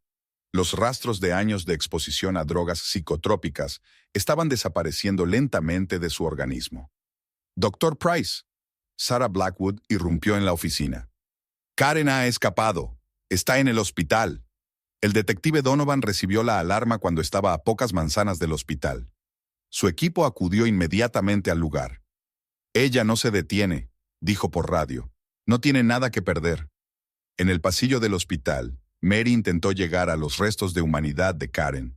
Los rastros de años de exposición a drogas psicotrópicas estaban desapareciendo lentamente de su organismo. «Dr. Price», Sarah Blackwood irrumpió en la oficina. «Karen ha escapado. Está en el hospital». El detective Donovan recibió la alarma cuando estaba a pocas manzanas del hospital. Su equipo acudió inmediatamente al lugar. «Ella no se detiene», dijo por radio. «No tiene nada que perder». En el pasillo del hospital, Mary intentó llegar a los restos de humanidad de Karen.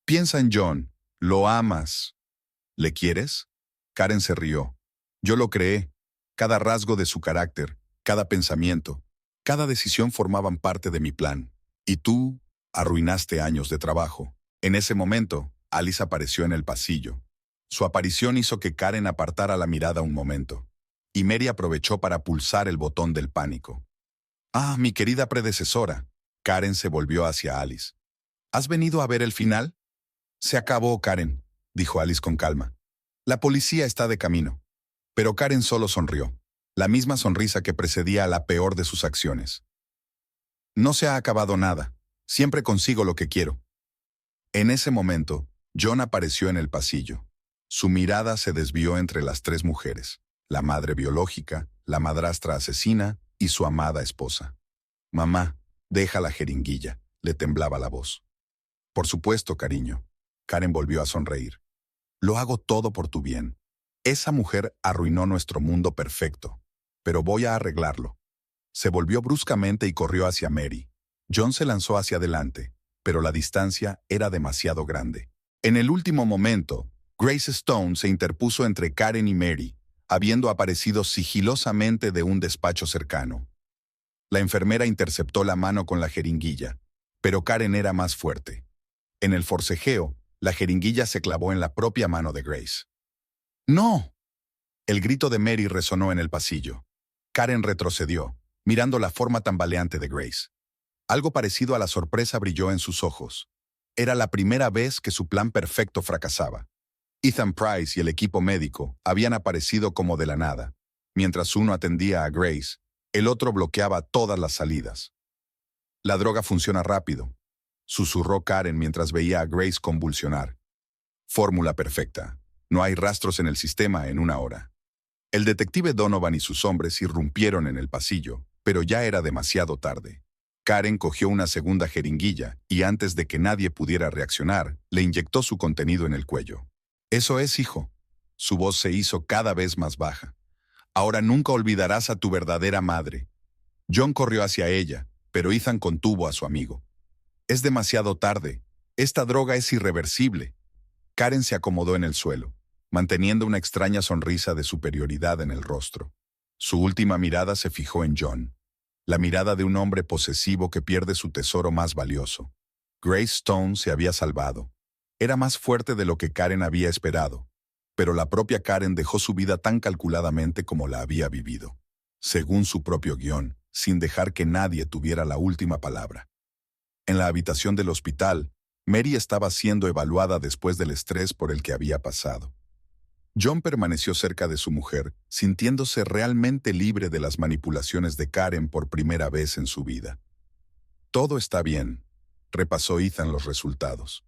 «Piensa en John. Lo amas». «¿Le quieres?» Karen se rió. «Yo lo creé. Cada rasgo de su carácter, cada pensamiento, cada decisión formaban parte de mi plan. Y tú arruinaste años de trabajo». En ese momento, Alice apareció en el pasillo. Su aparición hizo que Karen apartara la mirada un momento. Y Mary aprovechó para pulsar el botón del pánico. «Ah, mi querida predecesora». Karen se volvió hacia Alice. «¿Has venido a ver el final?» «Se acabó, Karen», dijo Alice con calma. «La policía está de camino». Pero Karen solo sonrió, la misma sonrisa que precedía a la peor de sus acciones. «No se ha acabado nada. Siempre consigo lo que quiero». En ese momento, John apareció en el pasillo. Su mirada se desvió entre las 3 mujeres. La madre biológica, la madrastra asesina y su amada esposa. «Mamá, deja la jeringuilla», le temblaba la voz. «Por supuesto, cariño». Karen volvió a sonreír. «Lo hago todo por tu bien. Esa mujer arruinó nuestro mundo perfecto, pero voy a arreglarlo». Se volvió bruscamente y corrió hacia Mary. John se lanzó hacia adelante, pero la distancia era demasiado grande. En el último momento, Grace Stone se interpuso entre Karen y Mary, habiendo aparecido sigilosamente de un despacho cercano. La enfermera interceptó la mano con la jeringuilla, pero Karen era más fuerte. En el forcejeo, la jeringuilla se clavó en la propia mano de Grace. ¡No! El grito de Mary resonó en el pasillo. Karen retrocedió, mirando la forma tambaleante de Grace. Algo parecido a la sorpresa brilló en sus ojos. Era la primera vez que su plan perfecto fracasaba. Ethan Price y el equipo médico habían aparecido como de la nada. Mientras uno atendía a Grace, el otro bloqueaba todas las salidas. «La droga funciona rápido», susurró Karen mientras veía a Grace convulsionar. «Fórmula perfecta. No hay rastros en el sistema en una hora». El detective Donovan y sus hombres irrumpieron en el pasillo, pero ya era demasiado tarde. Karen cogió una segunda jeringuilla y antes de que nadie pudiera reaccionar, le inyectó su contenido en el cuello. «Eso es, hijo». Su voz se hizo cada vez más baja. «Ahora nunca olvidarás a tu verdadera madre». John corrió hacia ella, pero Ethan contuvo a su amigo. «Es demasiado tarde. Esta droga es irreversible». Karen se acomodó en el suelo, manteniendo una extraña sonrisa de superioridad en el rostro. Su última mirada se fijó en John, la mirada de un hombre posesivo que pierde su tesoro más valioso. Grace Stone se había salvado. Era más fuerte de lo que Karen había esperado, pero la propia Karen dejó su vida tan calculadamente como la había vivido, según su propio guión, sin dejar que nadie tuviera la última palabra. En la habitación del hospital, Mary estaba siendo evaluada después del estrés por el que había pasado. John permaneció cerca de su mujer, sintiéndose realmente libre de las manipulaciones de Karen por primera vez en su vida. «Todo está bien», repasó Ethan los resultados.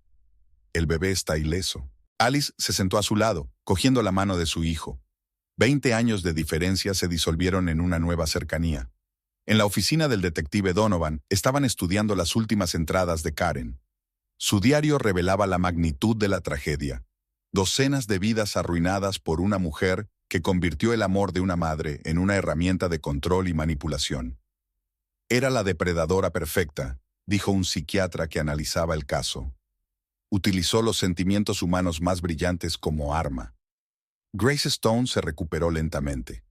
«El bebé está ileso». Alice se sentó a su lado, cogiendo la mano de su hijo. 20 años de diferencia se disolvieron en una nueva cercanía. En la oficina del detective Donovan estaban estudiando las últimas entradas de Karen. Su diario revelaba la magnitud de la tragedia. Docenas de vidas arruinadas por una mujer que convirtió el amor de una madre en una herramienta de control y manipulación. «Era la depredadora perfecta», dijo un psiquiatra que analizaba el caso. «Utilizó los sentimientos humanos más brillantes como arma». Grace Stone se recuperó lentamente.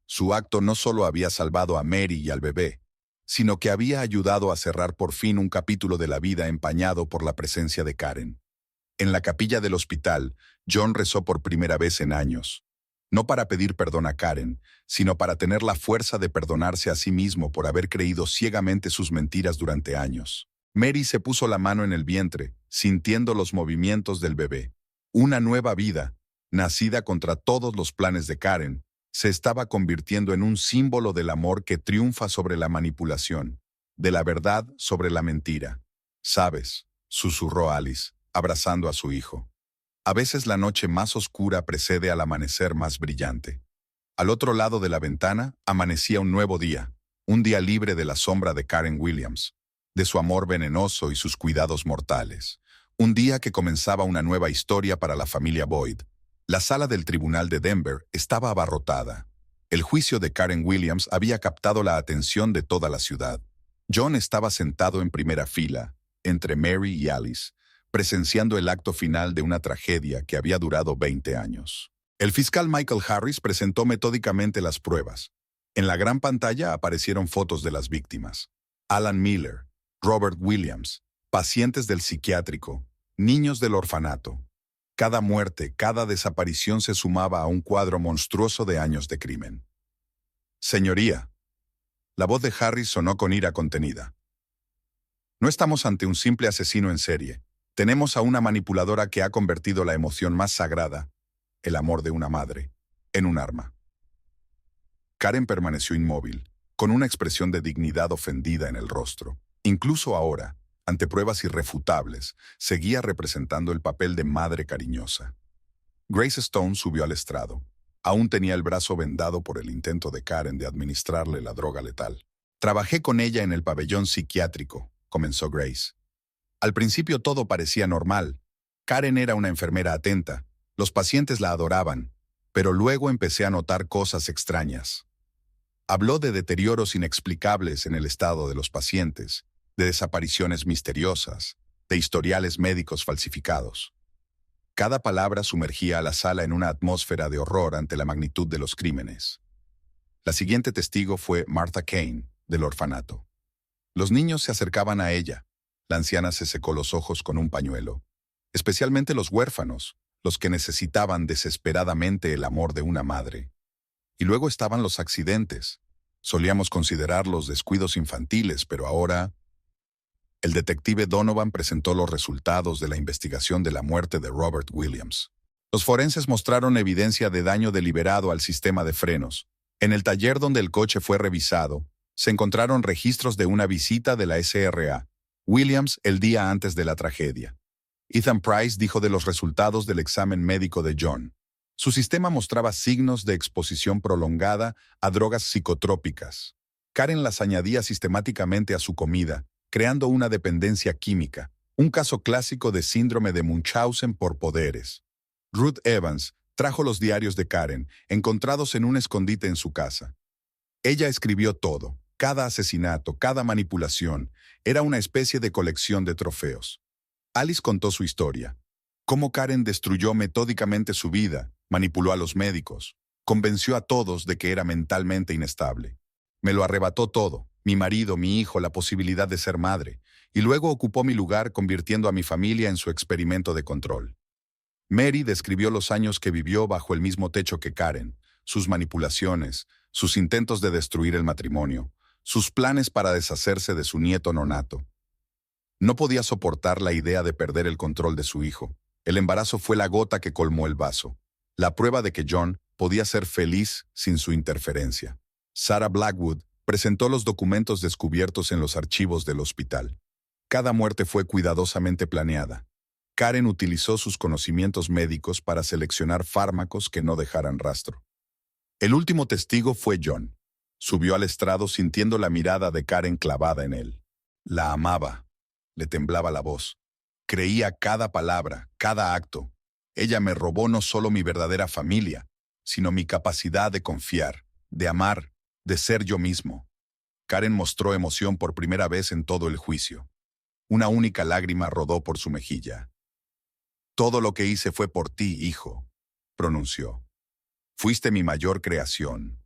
Su acto no solo había salvado a Mary y al bebé, sino que había ayudado a cerrar por fin un capítulo de la vida empañado por la presencia de Karen. En la capilla del hospital, John rezó por primera vez en años. No para pedir perdón a Karen, sino para tener la fuerza de perdonarse a sí mismo por haber creído ciegamente sus mentiras durante años. Mary se puso la mano en el vientre, sintiendo los movimientos del bebé. Una nueva vida, nacida contra todos los planes de Karen, se estaba convirtiendo en un símbolo del amor que triunfa sobre la manipulación, de la verdad sobre la mentira. «¿Sabes?», susurró Alice, abrazando a su hijo. «A veces la noche más oscura precede al amanecer más brillante». Al otro lado de la ventana amanecía un nuevo día, un día libre de la sombra de Karen Williams, de su amor venenoso y sus cuidados mortales. Un día que comenzaba una nueva historia para la familia Boyd. La sala del tribunal de Denver estaba abarrotada. El juicio de Karen Williams había captado la atención de toda la ciudad. John estaba sentado en primera fila, entre Mary y Alice, presenciando el acto final de una tragedia que había durado 20 años. El fiscal Michael Harris presentó metódicamente las pruebas. En la gran pantalla aparecieron fotos de las víctimas. Alan Miller, Robert Williams, pacientes del psiquiátrico, niños del orfanato. Cada muerte, cada desaparición se sumaba a un cuadro monstruoso de años de crimen. «Señoría», la voz de Harris sonó con ira contenida. «No estamos ante un simple asesino en serie. Tenemos a una manipuladora que ha convertido la emoción más sagrada, el amor de una madre, en un arma». Karen permaneció inmóvil, con una expresión de dignidad ofendida en el rostro. Incluso ahora, ante pruebas irrefutables, seguía representando el papel de madre cariñosa. Grace Stone subió al estrado. Aún tenía el brazo vendado por el intento de Karen de administrarle la droga letal. «Trabajé con ella en el pabellón psiquiátrico», comenzó Grace. «Al principio todo parecía normal. Karen era una enfermera atenta. Los pacientes la adoraban. Pero luego empecé a notar cosas extrañas». Habló de deterioros inexplicables en el estado de los pacientes, de desapariciones misteriosas, de historiales médicos falsificados. Cada palabra sumergía a la sala en una atmósfera de horror ante la magnitud de los crímenes. La siguiente testigo fue Martha Kane, del orfanato. Los niños se acercaban a ella. La anciana se secó los ojos con un pañuelo. Especialmente los huérfanos, los que necesitaban desesperadamente el amor de una madre. Y luego estaban los accidentes. Solíamos considerarlos descuidos infantiles, pero ahora... El detective Donovan presentó los resultados de la investigación de la muerte de Robert Williams. Los forenses mostraron evidencia de daño deliberado al sistema de frenos. En el taller donde el coche fue revisado, se encontraron registros de una visita de la SRA, Williams, el día antes de la tragedia. Ethan Price dijo de los resultados del examen médico de John. Su sistema mostraba signos de exposición prolongada a drogas psicotrópicas. Karen las añadía sistemáticamente a su comida, creando una dependencia química, un caso clásico de síndrome de Munchausen por poderes. Ruth Evans trajo los diarios de Karen, encontrados en un escondite en su casa. Ella escribió todo, cada asesinato, cada manipulación, era una especie de colección de trofeos. Alice contó su historia. Cómo Karen destruyó metódicamente su vida, manipuló a los médicos, convenció a todos de que era mentalmente inestable. Me lo arrebató todo. Mi marido, mi hijo, la posibilidad de ser madre, y luego ocupó mi lugar convirtiendo a mi familia en su experimento de control. Mary describió los años que vivió bajo el mismo techo que Karen, sus manipulaciones, sus intentos de destruir el matrimonio, sus planes para deshacerse de su nieto nonato. No podía soportar la idea de perder el control de su hijo. El embarazo fue la gota que colmó el vaso, la prueba de que John podía ser feliz sin su interferencia. Sarah Blackwood presentó los documentos descubiertos en los archivos del hospital. Cada muerte fue cuidadosamente planeada. Karen utilizó sus conocimientos médicos para seleccionar fármacos que no dejaran rastro. El último testigo fue John. Subió al estrado sintiendo la mirada de Karen clavada en él. La amaba. Le temblaba la voz. Creía cada palabra, cada acto. Ella me robó no solo mi verdadera familia, sino mi capacidad de confiar, de amar, de ser yo mismo. Karen mostró emoción por primera vez en todo el juicio. Una única lágrima rodó por su mejilla. Todo lo que hice fue por ti, hijo, pronunció. Fuiste mi mayor creación.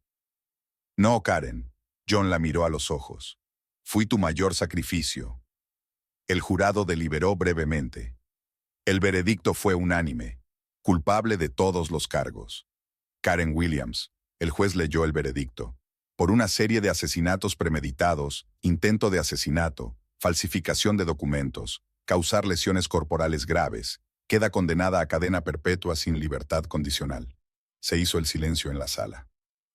No, Karen, John la miró a los ojos. Fui tu mayor sacrificio. El jurado deliberó brevemente. El veredicto fue unánime, culpable de todos los cargos. Karen Williams, el juez leyó el veredicto. Por una serie de asesinatos premeditados, intento de asesinato, falsificación de documentos, causar lesiones corporales graves, queda condenada a cadena perpetua sin libertad condicional. Se hizo el silencio en la sala.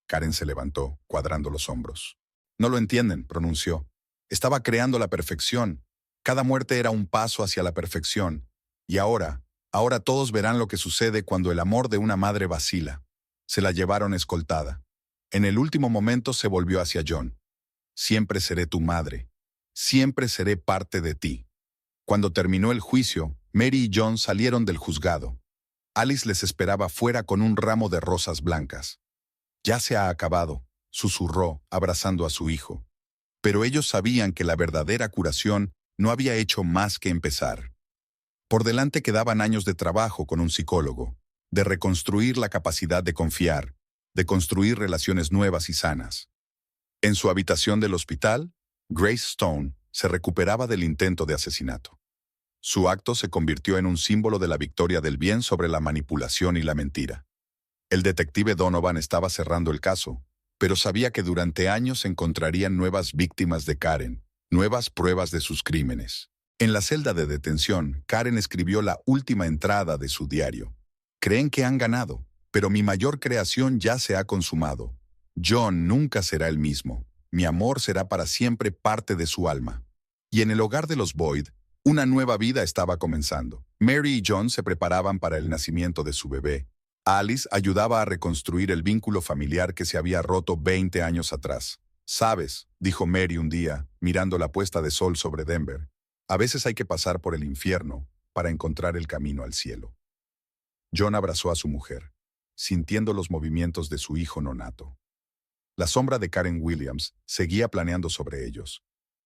Karen se levantó, cuadrando los hombros. No lo entienden, pronunció. Estaba creando la perfección. Cada muerte era un paso hacia la perfección. Y ahora todos verán lo que sucede cuando el amor de una madre vacila. Se la llevaron escoltada. En el último momento se volvió hacia John. Siempre seré tu madre. Siempre seré parte de ti. Cuando terminó el juicio, Mary y John salieron del juzgado. Alice les esperaba fuera con un ramo de rosas blancas. Ya se ha acabado, susurró, abrazando a su hijo. Pero ellos sabían que la verdadera curación no había hecho más que empezar. Por delante quedaban años de trabajo con un psicólogo, de reconstruir la capacidad de confiar, de construir relaciones nuevas y sanas. En su habitación del hospital, Grace Stone se recuperaba del intento de asesinato. Su acto se convirtió en un símbolo de la victoria del bien sobre la manipulación y la mentira. El detective Donovan estaba cerrando el caso, pero sabía que durante años se encontrarían nuevas víctimas de Karen, nuevas pruebas de sus crímenes. En la celda de detención, Karen escribió la última entrada de su diario. Creen que han ganado, pero mi mayor creación ya se ha consumado. John nunca será el mismo. Mi amor será para siempre parte de su alma. Y en el hogar de los Boyd, una nueva vida estaba comenzando. Mary y John se preparaban para el nacimiento de su bebé. Alice ayudaba a reconstruir el vínculo familiar que se había roto 20 años atrás. «Sabes», dijo Mary un día, mirando la puesta de sol sobre Denver, «a veces hay que pasar por el infierno para encontrar el camino al cielo». John abrazó a su mujer, sintiendo los movimientos de su hijo nonato. La sombra de Karen Williams seguía planeando sobre ellos.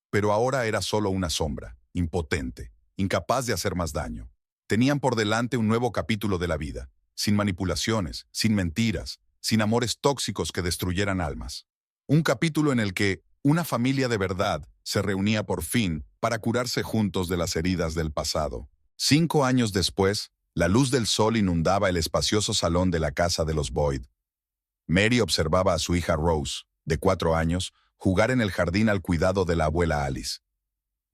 Pero ahora era solo una sombra, impotente, incapaz de hacer más daño. Tenían por delante un nuevo capítulo de la vida, sin manipulaciones, sin mentiras, sin amores tóxicos que destruyeran almas. Un capítulo en el que una familia de verdad se reunía por fin para curarse juntos de las heridas del pasado. 5 años después, la luz del sol inundaba el espacioso salón de la casa de los Boyd. Mary observaba a su hija Rose, de 4 años, jugar en el jardín al cuidado de la abuela Alice.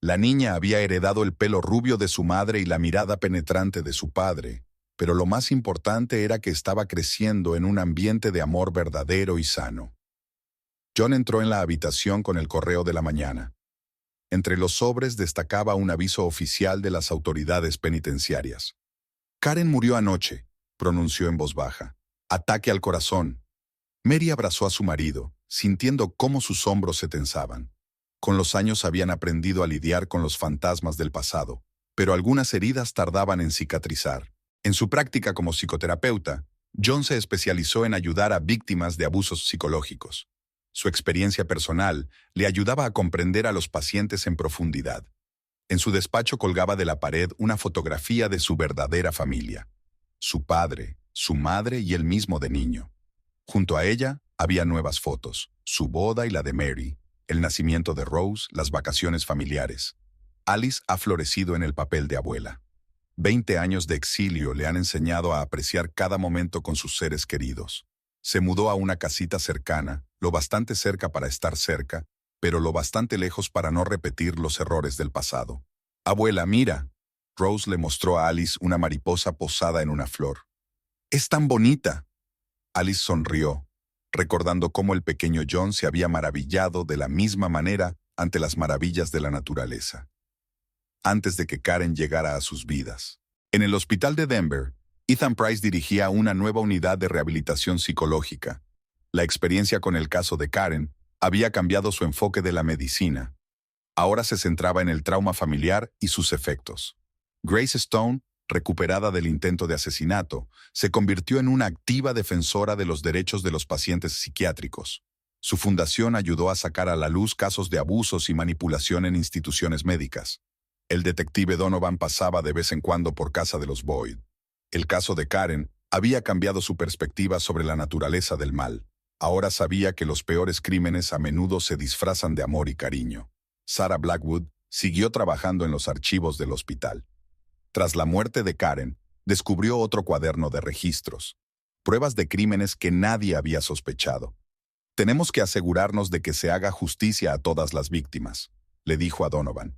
La niña había heredado el pelo rubio de su madre y la mirada penetrante de su padre, pero lo más importante era que estaba creciendo en un ambiente de amor verdadero y sano. John entró en la habitación con el correo de la mañana. Entre los sobres destacaba un aviso oficial de las autoridades penitenciarias. Karen murió anoche, pronunció en voz baja. Ataque al corazón. Mary abrazó a su marido, sintiendo cómo sus hombros se tensaban. Con los años habían aprendido a lidiar con los fantasmas del pasado, pero algunas heridas tardaban en cicatrizar. En su práctica como psicoterapeuta, John se especializó en ayudar a víctimas de abusos psicológicos. Su experiencia personal le ayudaba a comprender a los pacientes en profundidad. En su despacho colgaba de la pared una fotografía de su verdadera familia. Su padre, su madre y él mismo de niño. Junto a ella había nuevas fotos, su boda y la de Mary, el nacimiento de Rose, las vacaciones familiares. Alice ha florecido en el papel de abuela. 20 años de exilio le han enseñado a apreciar cada momento con sus seres queridos. Se mudó a una casita cercana, lo bastante cerca para estar cerca, pero lo bastante lejos para no repetir los errores del pasado. Abuela, mira. Rose le mostró a Alice una mariposa posada en una flor. ¡Es tan bonita! Alice sonrió, recordando cómo el pequeño John se había maravillado de la misma manera ante las maravillas de la naturaleza. Antes de que Karen llegara a sus vidas. En el hospital de Denver, Ethan Price dirigía una nueva unidad de rehabilitación psicológica. La experiencia con el caso de Karen había cambiado su enfoque de la medicina. Ahora se centraba en el trauma familiar y sus efectos. Grace Stone, recuperada del intento de asesinato, se convirtió en una activa defensora de los derechos de los pacientes psiquiátricos. Su fundación ayudó a sacar a la luz casos de abusos y manipulación en instituciones médicas. El detective Donovan pasaba de vez en cuando por casa de los Boyd. El caso de Karen había cambiado su perspectiva sobre la naturaleza del mal. Ahora sabía que los peores crímenes a menudo se disfrazan de amor y cariño. Sarah Blackwood siguió trabajando en los archivos del hospital. Tras la muerte de Karen, descubrió otro cuaderno de registros. Pruebas de crímenes que nadie había sospechado. Tenemos que asegurarnos de que se haga justicia a todas las víctimas, le dijo a Donovan.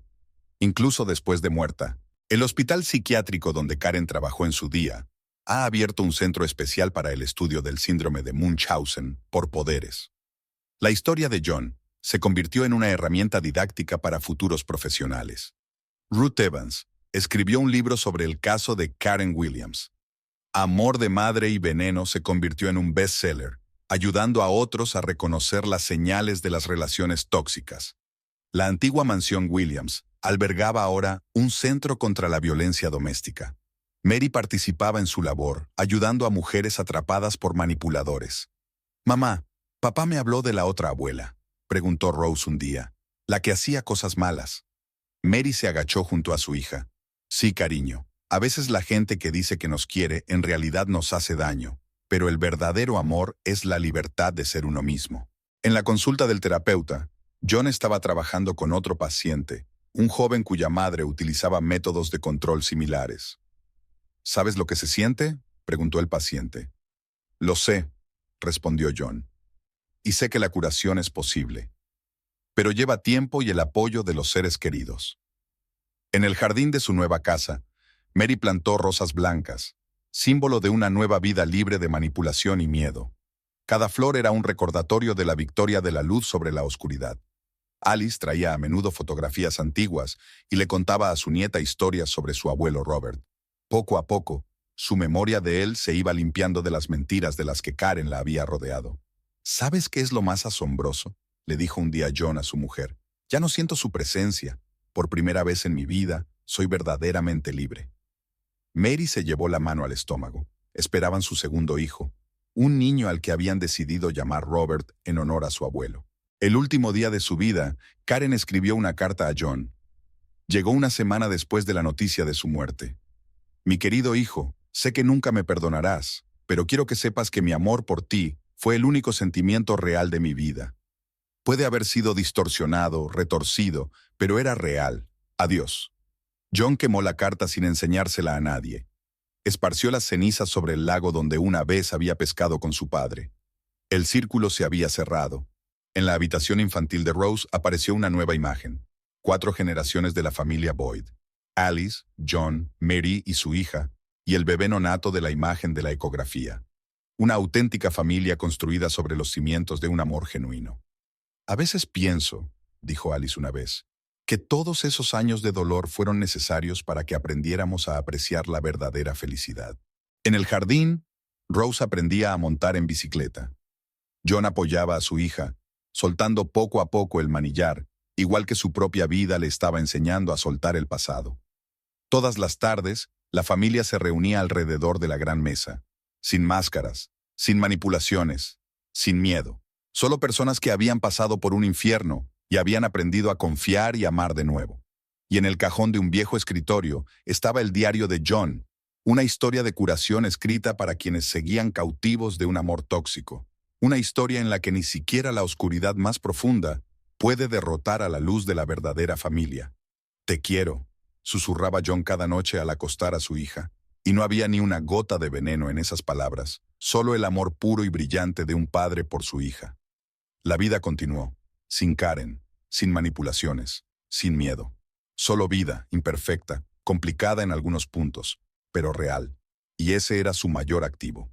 Incluso después de muerta, el hospital psiquiátrico donde Karen trabajó en su día ha abierto un centro especial para el estudio del síndrome de Munchausen por poderes. La historia de John se convirtió en una herramienta didáctica para futuros profesionales. Ruth Evans escribió un libro sobre el caso de Karen Williams. Amor de madre y veneno se convirtió en un bestseller, ayudando a otros a reconocer las señales de las relaciones tóxicas. La antigua mansión Williams albergaba ahora un centro contra la violencia doméstica. Mary participaba en su labor, ayudando a mujeres atrapadas por manipuladores. «Mamá, papá me habló de la otra abuela», preguntó Rose un día, «la que hacía cosas malas». Mary se agachó junto a su hija. «Sí, cariño, a veces la gente que dice que nos quiere en realidad nos hace daño, pero el verdadero amor es la libertad de ser uno mismo». En la consulta del terapeuta, John estaba trabajando con otro paciente, un joven cuya madre utilizaba métodos de control similares. «¿Sabes lo que se siente?», preguntó el paciente. «Lo sé», respondió John. «Y sé que la curación es posible. Pero lleva tiempo y el apoyo de los seres queridos». En el jardín de su nueva casa, Mary plantó rosas blancas, símbolo de una nueva vida libre de manipulación y miedo. Cada flor era un recordatorio de la victoria de la luz sobre la oscuridad. Alice traía a menudo fotografías antiguas y le contaba a su nieta historias sobre su abuelo Robert. Poco a poco, su memoria de él se iba limpiando de las mentiras de las que Karen la había rodeado. «¿Sabes qué es lo más asombroso?», le dijo un día John a su mujer. «Ya no siento su presencia. Por primera vez en mi vida, soy verdaderamente libre». Mary se llevó la mano al estómago. Esperaban su segundo hijo. un niño al que habían decidido llamar Robert en honor a su abuelo. El último día de su vida, Karen escribió una carta a John. Llegó una semana después de la noticia de su muerte. Mi querido hijo, sé que nunca me perdonarás, pero quiero que sepas que mi amor por ti fue el único sentimiento real de mi vida. Puede haber sido distorsionado, retorcido, pero era real. Adiós. John quemó la carta sin enseñársela a nadie. Esparció las cenizas sobre el lago donde una vez había pescado con su padre. El círculo se había cerrado. En la habitación infantil de Rose apareció una nueva imagen. 4 generaciones de la familia Boyd. Alice, John, Mary y su hija, y el bebé nonato de la imagen de la ecografía. Una auténtica familia construida sobre los cimientos de un amor genuino. A veces pienso, dijo Alice una vez, que todos esos años de dolor fueron necesarios para que aprendiéramos a apreciar la verdadera felicidad. En el jardín, Rose aprendía a montar en bicicleta. John apoyaba a su hija, soltando poco a poco el manillar, igual que su propia vida le estaba enseñando a soltar el pasado. Todas las tardes, la familia se reunía alrededor de la gran mesa, sin máscaras, sin manipulaciones, sin miedo. Solo personas que habían pasado por un infierno y habían aprendido a confiar y amar de nuevo. Y en el cajón de un viejo escritorio estaba el diario de John, una historia de curación escrita para quienes seguían cautivos de un amor tóxico. Una historia en la que ni siquiera la oscuridad más profunda puede derrotar a la luz de la verdadera familia. Te quiero, susurraba John cada noche al acostar a su hija, y no había ni una gota de veneno en esas palabras, solo el amor puro y brillante de un padre por su hija. La vida continuó, sin Karen, sin manipulaciones, sin miedo. Solo vida, imperfecta, complicada en algunos puntos, pero real. Y ese era su mayor activo.